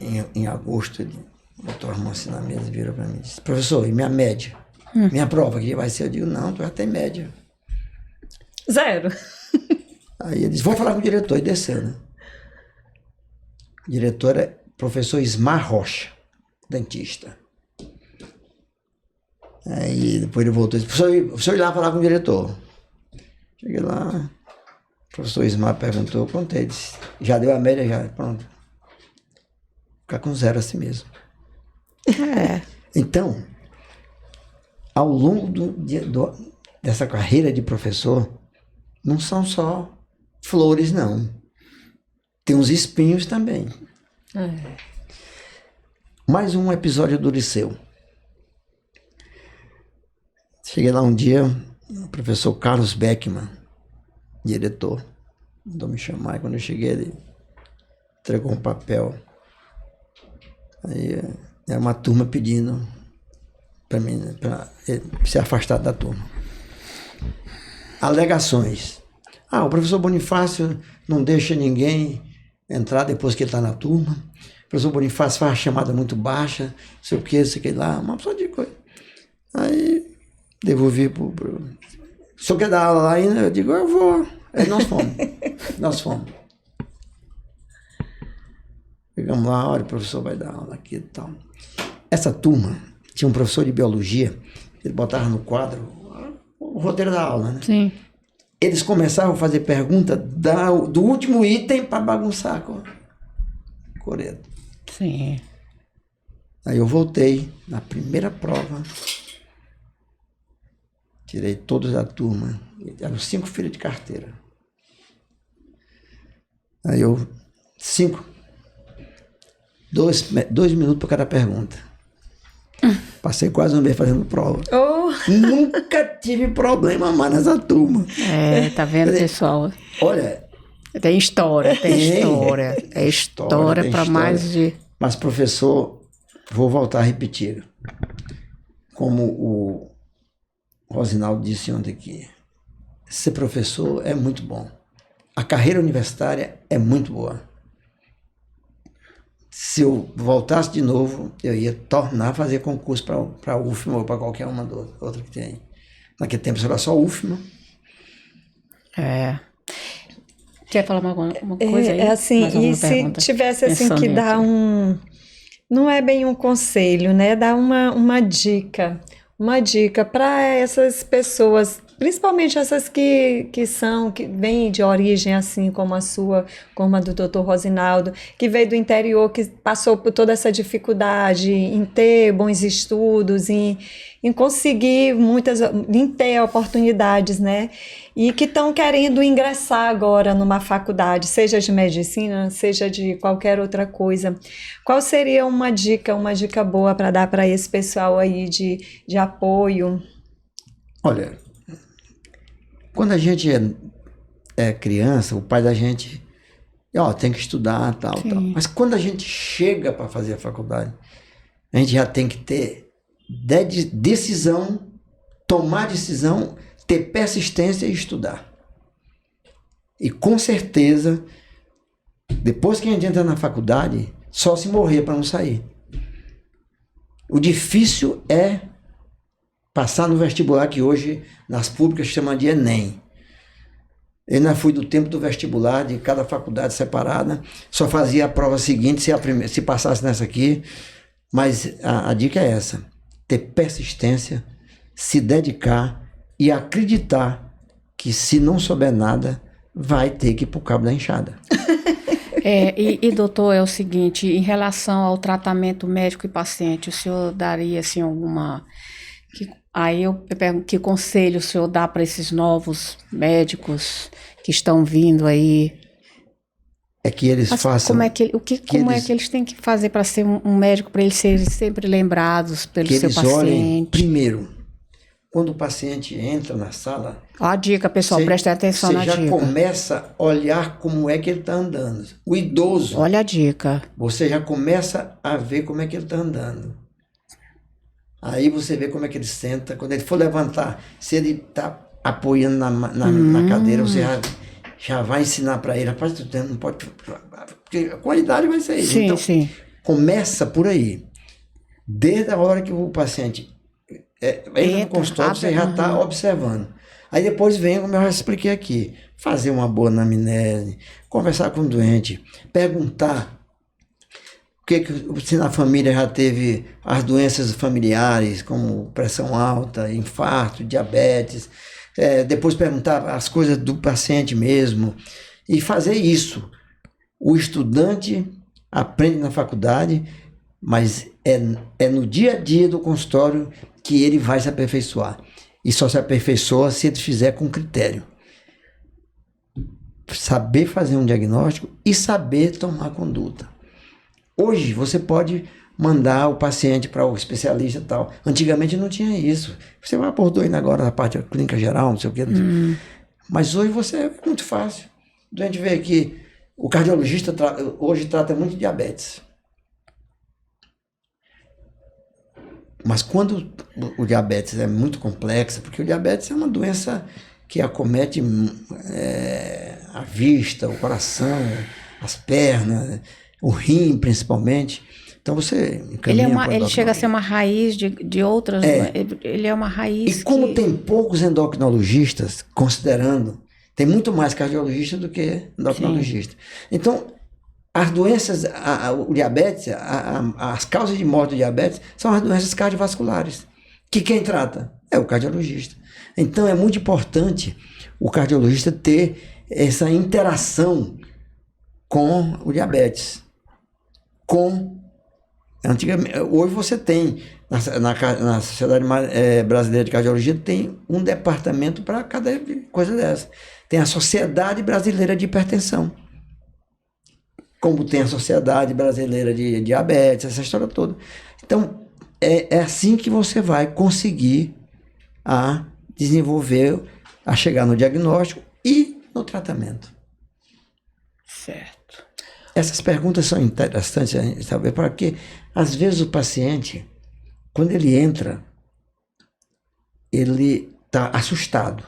em agosto, ele botou a mão assim na mesa e virou para mim e disse, professor, e minha média? Minha prova que vai ser? Eu digo, não, tu já tem média. 0. Aí ele disse, vou falar com o diretor, e desceu, né? O diretor é professor Ismar Rocha, dentista. Aí depois ele voltou e disse, professor ir lá falar com o diretor. Cheguei lá, o professor Ismar perguntou, contei, disse, já deu a média, já, pronto. Ficar com 0 assim mesmo. Então, ao longo dessa carreira de professor, não são só flores, não. Tem uns espinhos também. Mais um episódio do Liceu. Cheguei lá um dia, o professor Carlos Beckman, diretor, mandou me chamar, e quando eu cheguei, ele entregou um papel. Aí era uma turma pedindo para mim, para ser afastado da turma. Alegações. O professor Bonifácio não deixa ninguém entrar depois que ele está na turma. O professor Bonifácio faz a chamada muito baixa, não sei o que, sei o que lá, uma pessoa de coisa. Aí devolvi pro... O senhor quer dar aula lá ainda? Eu digo, eu vou. Aí nós fomos. Pegamos lá, olha, o professor vai dar aula aqui e tal. Essa turma tinha um professor de biologia, ele botava no quadro o roteiro da aula, né? Sim. Eles começavam a fazer pergunta do último item para bagunçar com o coreto. Sim. Aí eu voltei na primeira prova, tirei todos da turma, eram 5 filhos de carteira. Aí eu, 2 minutos para cada pergunta. Passei quase um mês fazendo prova. Nunca tive problema mais nessa turma. Tá vendo, pessoal? Olha... Tem história. É história para mais de... Mas, professor, vou voltar a repetir. Como o Rosinaldo disse ontem aqui, ser professor é muito bom. A carreira universitária é muito boa. Se eu voltasse de novo, eu ia tornar a fazer concurso para a UFMA ou para qualquer uma outra que tem. Naquele tempo era só UFMA. Quer falar alguma coisa aí? Assim, e se tivesse assim que dar não é bem um conselho, né? Dar uma dica para essas pessoas, principalmente essas que vêm de origem assim como a sua, como a do Dr. Rosinaldo, que veio do interior, que passou por toda essa dificuldade em ter bons estudos, em conseguir em ter oportunidades, né? E que estão querendo ingressar agora numa faculdade, seja de medicina, seja de qualquer outra coisa. Qual seria uma dica boa para dar para esse pessoal aí de apoio? Olha, quando a gente é criança, o pai da gente, tem que estudar, tal. Mas quando a gente chega para fazer a faculdade, a gente já tem que ter decisão, tomar decisão, ter persistência e estudar. E com certeza, depois que a gente entra na faculdade, só se morrer para não sair. O difícil é passar no vestibular, que hoje nas públicas chamam de Enem. Eu ainda fui do tempo do vestibular, de cada faculdade separada, só fazia a prova seguinte se passasse nessa aqui. Mas a dica é essa: ter persistência, se dedicar e acreditar que se não souber nada, vai ter que ir pro cabo da enxada. Doutor, é o seguinte, em relação ao tratamento médico e paciente, o senhor daria assim alguma... Aí eu pergunto, que conselho o senhor dá para esses novos médicos que estão vindo aí? É que eles façam... Como é que eles têm que fazer para ser um médico, para eles serem sempre lembrados pelo seu paciente? Olhem, primeiro, quando o paciente entra na sala... Ó a dica, pessoal, prestem atenção na dica. Você já começa a olhar como é que ele está andando. O idoso... Olha a dica. Você já começa a ver como é que ele está andando. Aí você vê como é que ele senta. Quando ele for levantar, se ele está apoiando na cadeira, você já vai ensinar para ele. Rapaz, tu não pode... Porque a qualidade vai ser isso. Sim, então, sim. Começa por aí. Desde a hora que o paciente entra no consultório, você já está observando. Aí depois vem, como eu já expliquei aqui, fazer uma boa anamnese, conversar com o doente, perguntar se na família já teve as doenças familiares, como pressão alta, infarto, diabetes, depois perguntar as coisas do paciente mesmo, e fazer isso. O estudante aprende na faculdade, mas é no dia a dia do consultório que ele vai se aperfeiçoar. E só se aperfeiçoa se ele fizer com critério. Saber fazer um diagnóstico e saber tomar conduta. Hoje você pode mandar o paciente para o especialista e tal. Antigamente não tinha isso. Você vai abordou indo agora na parte da clínica geral, não sei o quê. Mas hoje é muito fácil. A gente vê que o cardiologista hoje trata muito diabetes. Mas quando o diabetes é muito complexo, porque o diabetes é uma doença que acomete a vista, o coração, as pernas, o rim principalmente. Então você encaminha ele chega a ser uma raiz de outras. Ele é uma raiz. E como tem poucos endocrinologistas, considerando, tem muito mais cardiologista do que endocrinologista. Então, as doenças, o diabetes, as causas de morte do diabetes são as doenças cardiovasculares, que quem trata é o cardiologista. Então, é muito importante o cardiologista ter essa interação com o diabetes. Antigamente, hoje você tem, na Sociedade Brasileira de Cardiologia, tem um departamento para cada coisa dessa. Tem a Sociedade Brasileira de Hipertensão. Como tem a Sociedade Brasileira de Diabetes, essa história toda. Então, é assim que você vai conseguir desenvolver, a chegar no diagnóstico e no tratamento. Certo. Essas perguntas são interessantes, saber para quê? Às vezes o paciente, quando ele entra, ele está assustado.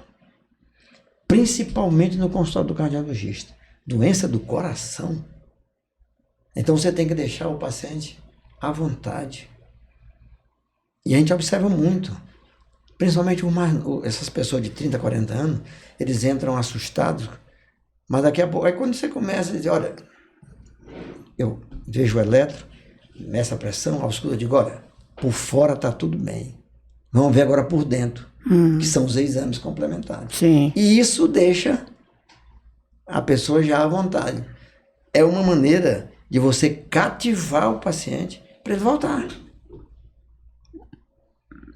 Principalmente no consultório do cardiologista. Doença do coração. Então você tem que deixar o paciente à vontade. E a gente observa muito. Principalmente essas pessoas de 30, 40 anos, eles entram assustados, mas daqui a pouco, aí quando você começa a dizer, olha, eu vejo o eletro, meço a pressão, ausculto, eu digo, olha, por fora está tudo bem. Vamos ver agora por dentro, que são os exames complementares. Sim. E isso deixa a pessoa já à vontade. É uma maneira de você cativar o paciente para ele voltar.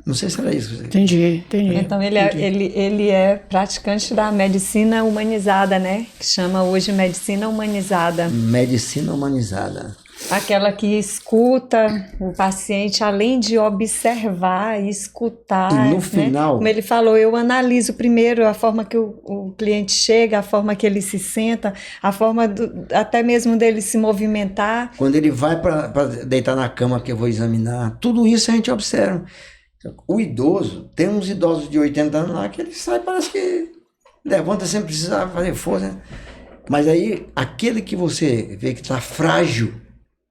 Não sei se era isso. Entendi. Então ele é praticante da medicina humanizada, né? Que chama hoje medicina humanizada. Medicina humanizada. Aquela que escuta o paciente, além de observar e escutar. E no né? final... Como ele falou, eu analiso primeiro a forma que o cliente chega, a forma que ele se senta, a forma até mesmo dele se movimentar. Quando ele vai para deitar na cama que eu vou examinar, tudo isso a gente observa. O idoso, tem uns idosos de 80 anos lá que ele sai, parece que levanta sem precisar fazer força. Né? Mas aí, aquele que você vê que está frágil,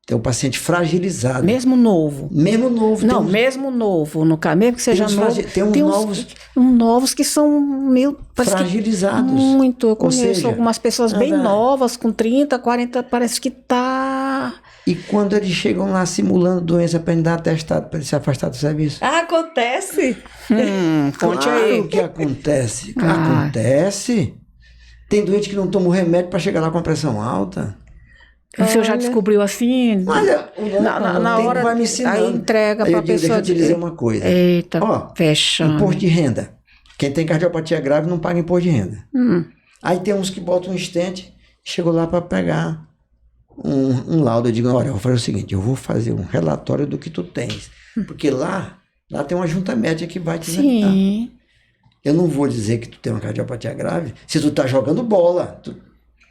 tem o paciente fragilizado. Mesmo novo? Mesmo novo. Não, mesmo novo, no caso, mesmo que seja novo. Tem uns novos que são meio... fragilizados. Muito. Eu conheço algumas pessoas bem novas, com 30, 40, parece que tá... E quando eles chegam lá simulando doença para ele dar atestado, para ele se afastar do serviço? Acontece? Conte aí. Claro que acontece. Acontece. Tem doente que não toma o remédio para chegar lá com a pressão alta. O senhor já descobriu assim? Olha, na hora vai me ensinando. Aí entrega para a pessoa. Deixa eu te dizer uma coisa. Eita, fecha. Imposto de renda. Quem tem cardiopatia grave não paga imposto de renda. Aí tem uns que botam um estente, chegou lá para pegar um laudo. Eu digo, olha, eu vou fazer o seguinte, eu vou fazer um relatório do que tu tens. Porque lá tem uma junta médica que vai te examinar. Sim. Eu não vou dizer que tu tem uma cardiopatia grave se tu tá jogando bola.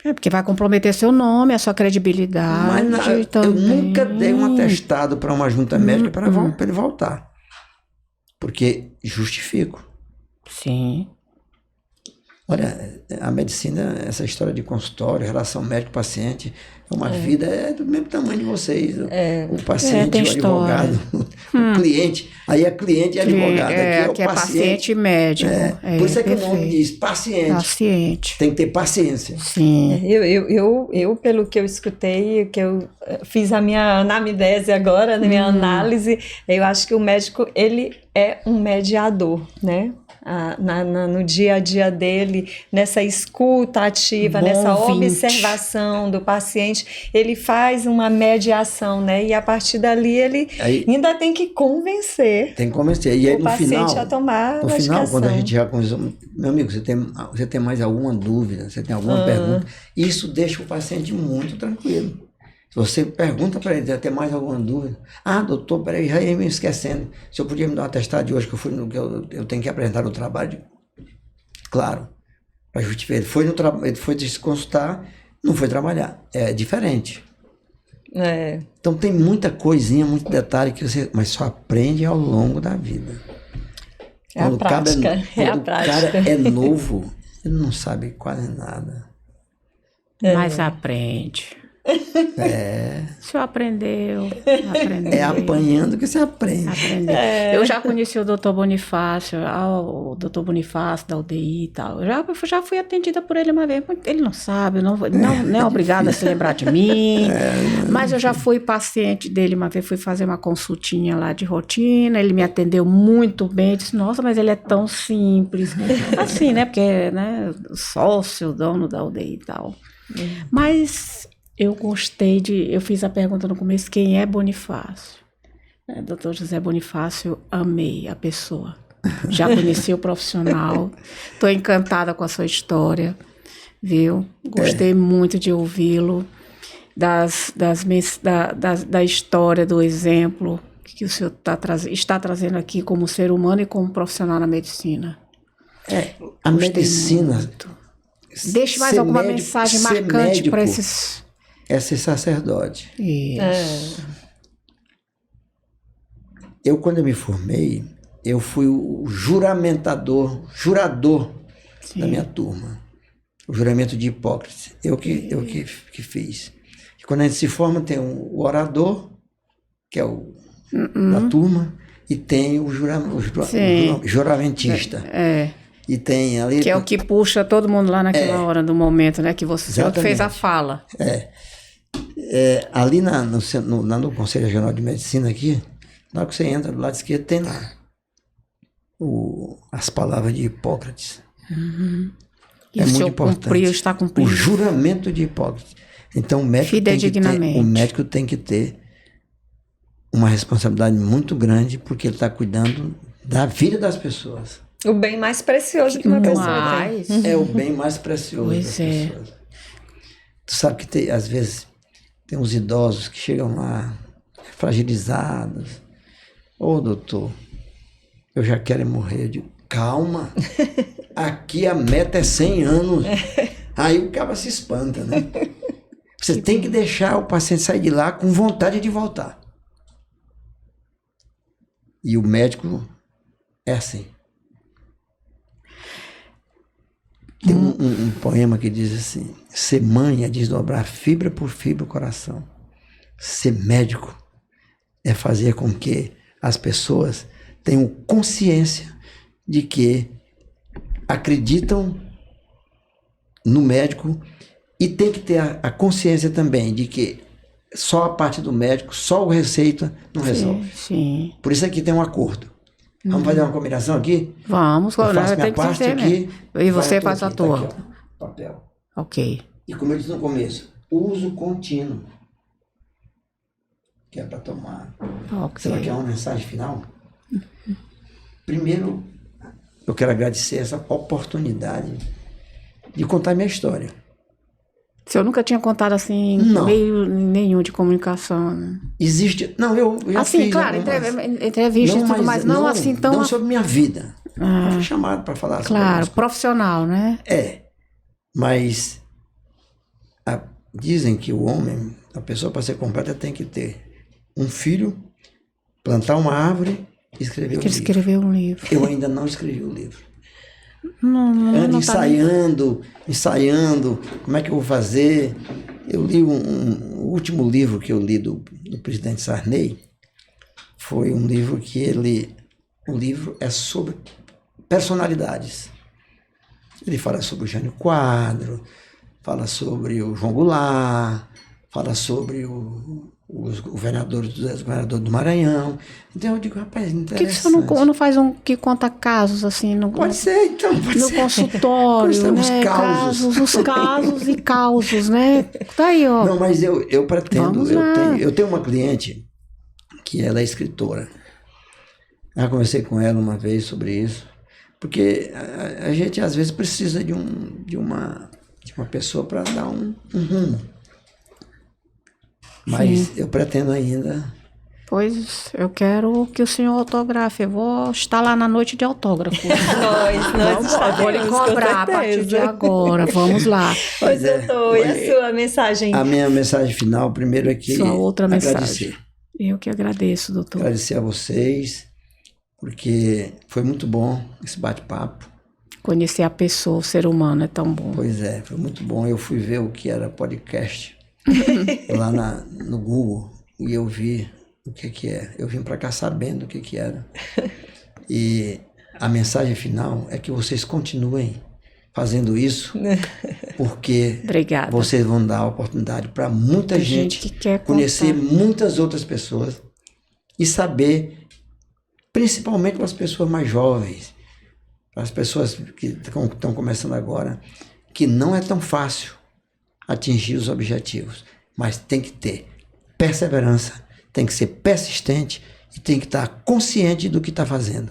Porque vai comprometer seu nome, a sua credibilidade. Mas eu nunca dei um atestado para uma junta médica para ele voltar. Porque justifico. Sim. Olha, a medicina, essa história de consultório, relação médico-paciente, é uma vida do mesmo tamanho de vocês. O paciente, o advogado, o cliente. Aí é cliente e advogado. Aqui é paciente e médico. Por isso é que o nome diz paciente. Tem que ter paciência. Sim. Eu, pelo que eu escutei, que eu fiz a minha anamnese agora, na minha análise, eu acho que o médico, ele é um mediador, né? no dia a dia dele, nessa escuta ativa, Bom nessa ouvinte. observação do paciente, ele faz uma mediação, né? E a partir dali ele Aí- ainda tem que convencer Tem que convencer. E aí o no paciente final, a tomar a no final, medicação. quando a gente já conversou, meu amigo, você tem mais alguma dúvida? Você tem alguma pergunta? Isso deixa o paciente muito tranquilo. Se você pergunta para ele, você tem mais alguma dúvida? Ah, doutor, peraí, já ia me esquecendo. Se eu podia me dar um atestado de hoje que eu fui que eu tenho que apresentar no trabalho? Claro, para justificar. Ele foi se consultar, não foi trabalhar. É diferente. É. Então tem muita coisinha, muito detalhe mas só aprende ao longo da vida. É a prática, Quando o cara é novo, ele não sabe quase nada. Mas aprende. O senhor aprendeu. É apanhando que você aprende. Aprendeu. Eu já conheci o doutor Bonifácio, o doutor Bonifácio da UDI e tal. Eu já fui atendida por ele uma vez. Ele não sabe, não é obrigado a se lembrar de mim. Mas eu já fui paciente dele uma vez, fui fazer uma consultinha lá de rotina. Ele me atendeu muito bem. Disse, nossa, mas ele é tão simples. Assim, né? Porque, né? Sócio, dono da UDI e tal. Mas eu gostei eu fiz a pergunta no começo, quem é Bonifácio? Doutor José Bonifácio, amei a pessoa. Já conheci o profissional, estou encantada com a sua história, viu? Gostei muito de ouvi-lo, da história, do exemplo que o senhor está trazendo aqui como ser humano e como profissional na medicina. A Gostei medicina... muito. Deixe mais ser alguma médico- mensagem ser marcante médico para esses... É ser sacerdote. Isso. Quando eu me formei, eu fui o jurador Sim. da minha turma. O juramento de Hipócrates. Eu que fiz. E quando a gente se forma, tem o orador, que é o da turma, e tem o juramentista. E tem ali... Que é o que puxa todo mundo lá naquela hora do momento, né? Que você fez a fala. Ali no Conselho Regional de Medicina aqui, na hora que você entra do lado esquerdo, tem lá as palavras de Hipócrates. E É o muito senhor importante. está O cumprindo. juramento de Hipócrates. Então o médico tem que ter uma responsabilidade muito grande, porque ele está cuidando da vida das pessoas. O bem mais precioso que uma pessoa tem. É o bem mais precioso das pessoas. Tu sabe que às vezes tem uns idosos que chegam lá fragilizados. Ô, doutor, eu já quero morrer. Eu digo, calma, aqui a meta é 100 anos. Aí o cara se espanta, né? Você tem que deixar o paciente sair de lá com vontade de voltar. E o médico é assim. Tem um poema que diz assim: ser mãe é desdobrar fibra por fibra o coração. Ser médico é fazer com que as pessoas tenham consciência de que acreditam no médico e tem que ter a consciência também de que só a parte do médico, só o receita não resolve. Sim. Por isso aqui tem um acordo. Vamos fazer uma combinação aqui? Vamos, Eu faço minha tem que parte ser, aqui. né? E você vai faz a aqui, tua. tá aqui, ó, papel. Ok. E como eu disse no começo, uso contínuo. Que é para tomar. Você vai Ok. querer uma mensagem final? Primeiro, eu quero agradecer essa oportunidade de contar minha história. O senhor nunca tinha contado assim, Não. meio nenhum de comunicação, né? Existe... Não, eu já Assim, fiz claro, algumas- entrevista e tudo, mas não assim tão... Não sobre minha vida. Eu fui chamado para falar sobre Claro, algumas profissional, né? Mas dizem que o homem, a pessoa para ser completa tem que ter um filho, plantar uma árvore e escrever um Que livro. escreveu um livro. Eu ainda não escrevi o livro. Não tá ensaiando, como é que eu vou fazer? Eu li o último livro que eu li do presidente Sarney, foi um livro que o livro é sobre personalidades. Ele fala sobre o Jânio Quadro, fala sobre o João Goulart, fala sobre o governador do Maranhão. Então eu digo, rapaz, Por interessante. que você não faz um que conta casos, assim, Pode ser, então, pode no ser. consultório, Gostamos né? causos. Os casos e causos, né? Tá aí, ó. Não, mas eu pretendo, Vamos lá. eu tenho uma cliente que ela é escritora. Já conversei com ela uma vez sobre isso, porque a gente às vezes precisa de uma pessoa para dar um rumo. Mas eu pretendo ainda. Pois eu quero que o senhor autografe. Eu vou estar lá na noite de autógrafo. Nós Vou lhe estaremos, cobrar a com partir de certeza. agora. Vamos lá. Pois, doutor, e a sua mensagem? A minha mensagem final, primeiro, é que Sua outra agradecer. mensagem. Eu que agradeço, doutor. Agradecer a vocês, porque foi muito bom esse bate-papo. Conhecer a pessoa, o ser humano, é tão bom. Pois é, foi muito bom. Eu fui ver o que era podcast lá no Google e eu vi o que é. Eu vim para cá sabendo o que era. E a mensagem final é que vocês continuem fazendo isso, porque Obrigada. vocês vão dar oportunidade para muita Tem gente que quer conhecer contar. muitas outras pessoas e saber, principalmente para as pessoas mais jovens, para as pessoas que estão começando agora, que não é tão fácil atingir os objetivos, mas tem que ter perseverança, tem que ser persistente e tem que estar consciente do que está fazendo.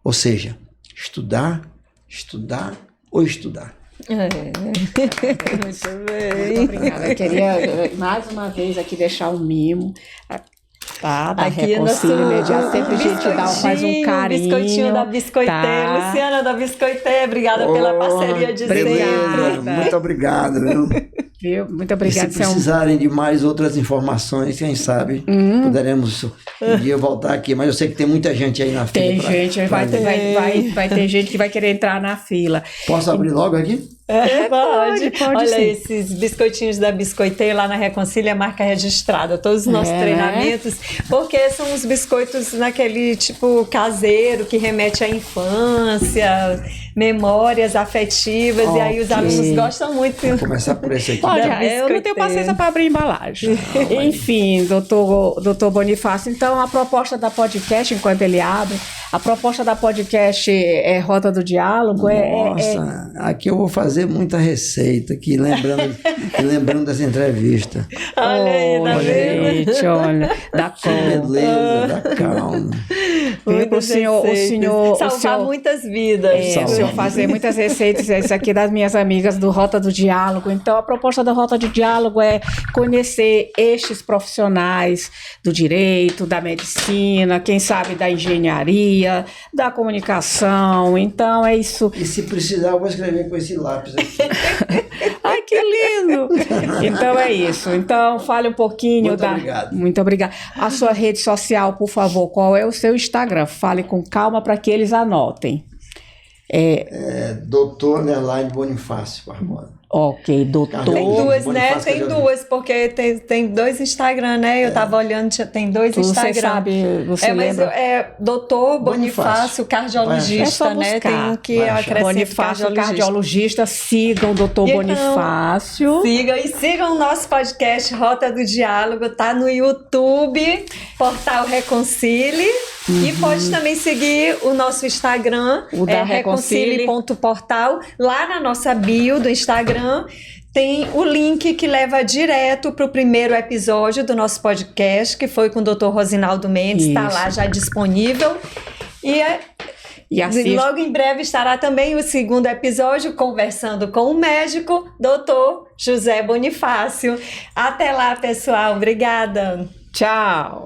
Ou seja, estudar ou estudar. Muito bem. Muito obrigada. Eu queria, mais uma vez, aqui deixar um mimo. Tá, da Aqui Reconcílio Imediato. Sempre a gente faz um carinho. Biscoitinho da Biscoité. Tá. Luciana da Biscoité, obrigada pela parceria de Beleza, sempre. muito obrigado. Viu? Viu? Muito E obrigada. se precisarem de mais outras informações, quem sabe poderemos um dia voltar aqui. Mas eu sei que tem muita gente aí na fila. Tem gente, vai ter gente que vai querer entrar na fila. Posso abrir logo aqui? Pode Olha, sim. esses biscoitinhos da Biscoité lá na Reconcília, marca registrada, todos os nossos treinamentos, porque são os biscoitos naquele tipo caseiro que remete à infância, memórias afetivas, e aí os alunos gostam muito. Vou começar por esse aqui. Olha, Da eu não tenho Biscoité. paciência para abrir embalagem. Enfim, doutor Bonifácio, então a proposta da podcast, enquanto ele abre, a proposta da podcast é Rota do Diálogo. Nossa, aqui eu vou fazer muita receita aqui, lembrando das entrevistas. Olha aí, tá vendo? Gente, olha, dá Que conta. beleza, dá calma. Muitas O senhor- salvar muitas vidas. O senhor fazer muitas receitas, isso aqui das minhas amigas do Rota do Diálogo. Então, a proposta da Rota do Diálogo é conhecer estes profissionais do direito, da medicina, quem sabe da engenharia, da comunicação. Então, é isso. E se precisar, eu vou escrever com esse lápis aqui. Ai, que lindo! Então, é isso. Então, fale um pouquinho Muito obrigado. Muito obrigada. A sua rede social, por favor, qual é o seu Instagram? Fale com calma para que eles anotem. Doutor Underline Bonifácio Barbosa. Ok, doutor. Tem Tem duas, né? Bonifácio Tem Cardiologista. duas, porque tem dois Instagram, né? Eu tava olhando, tem dois Você Instagram. sabe, você mas lembra? é doutor Bonifácio, É cardiologista, só né? buscar. Tem um que Vai achar. acrescenta Bonifácio, cardiologista. Sigam o doutor E então, Bonifácio. Sigam o nosso podcast Rota do Diálogo, tá no YouTube, Portal Reconcile. E pode também seguir o nosso Instagram, O da Reconcile. reconcile.portal. Lá na nossa bio do Instagram tem o link que leva direto para o primeiro episódio do nosso podcast, que foi com o Dr. Rosinaldo Mendes, está Isso. lá já disponível. E assista. Logo em breve estará também o segundo episódio, conversando com o médico, Dr. José Bonifácio. Até lá, pessoal. Obrigada. Tchau.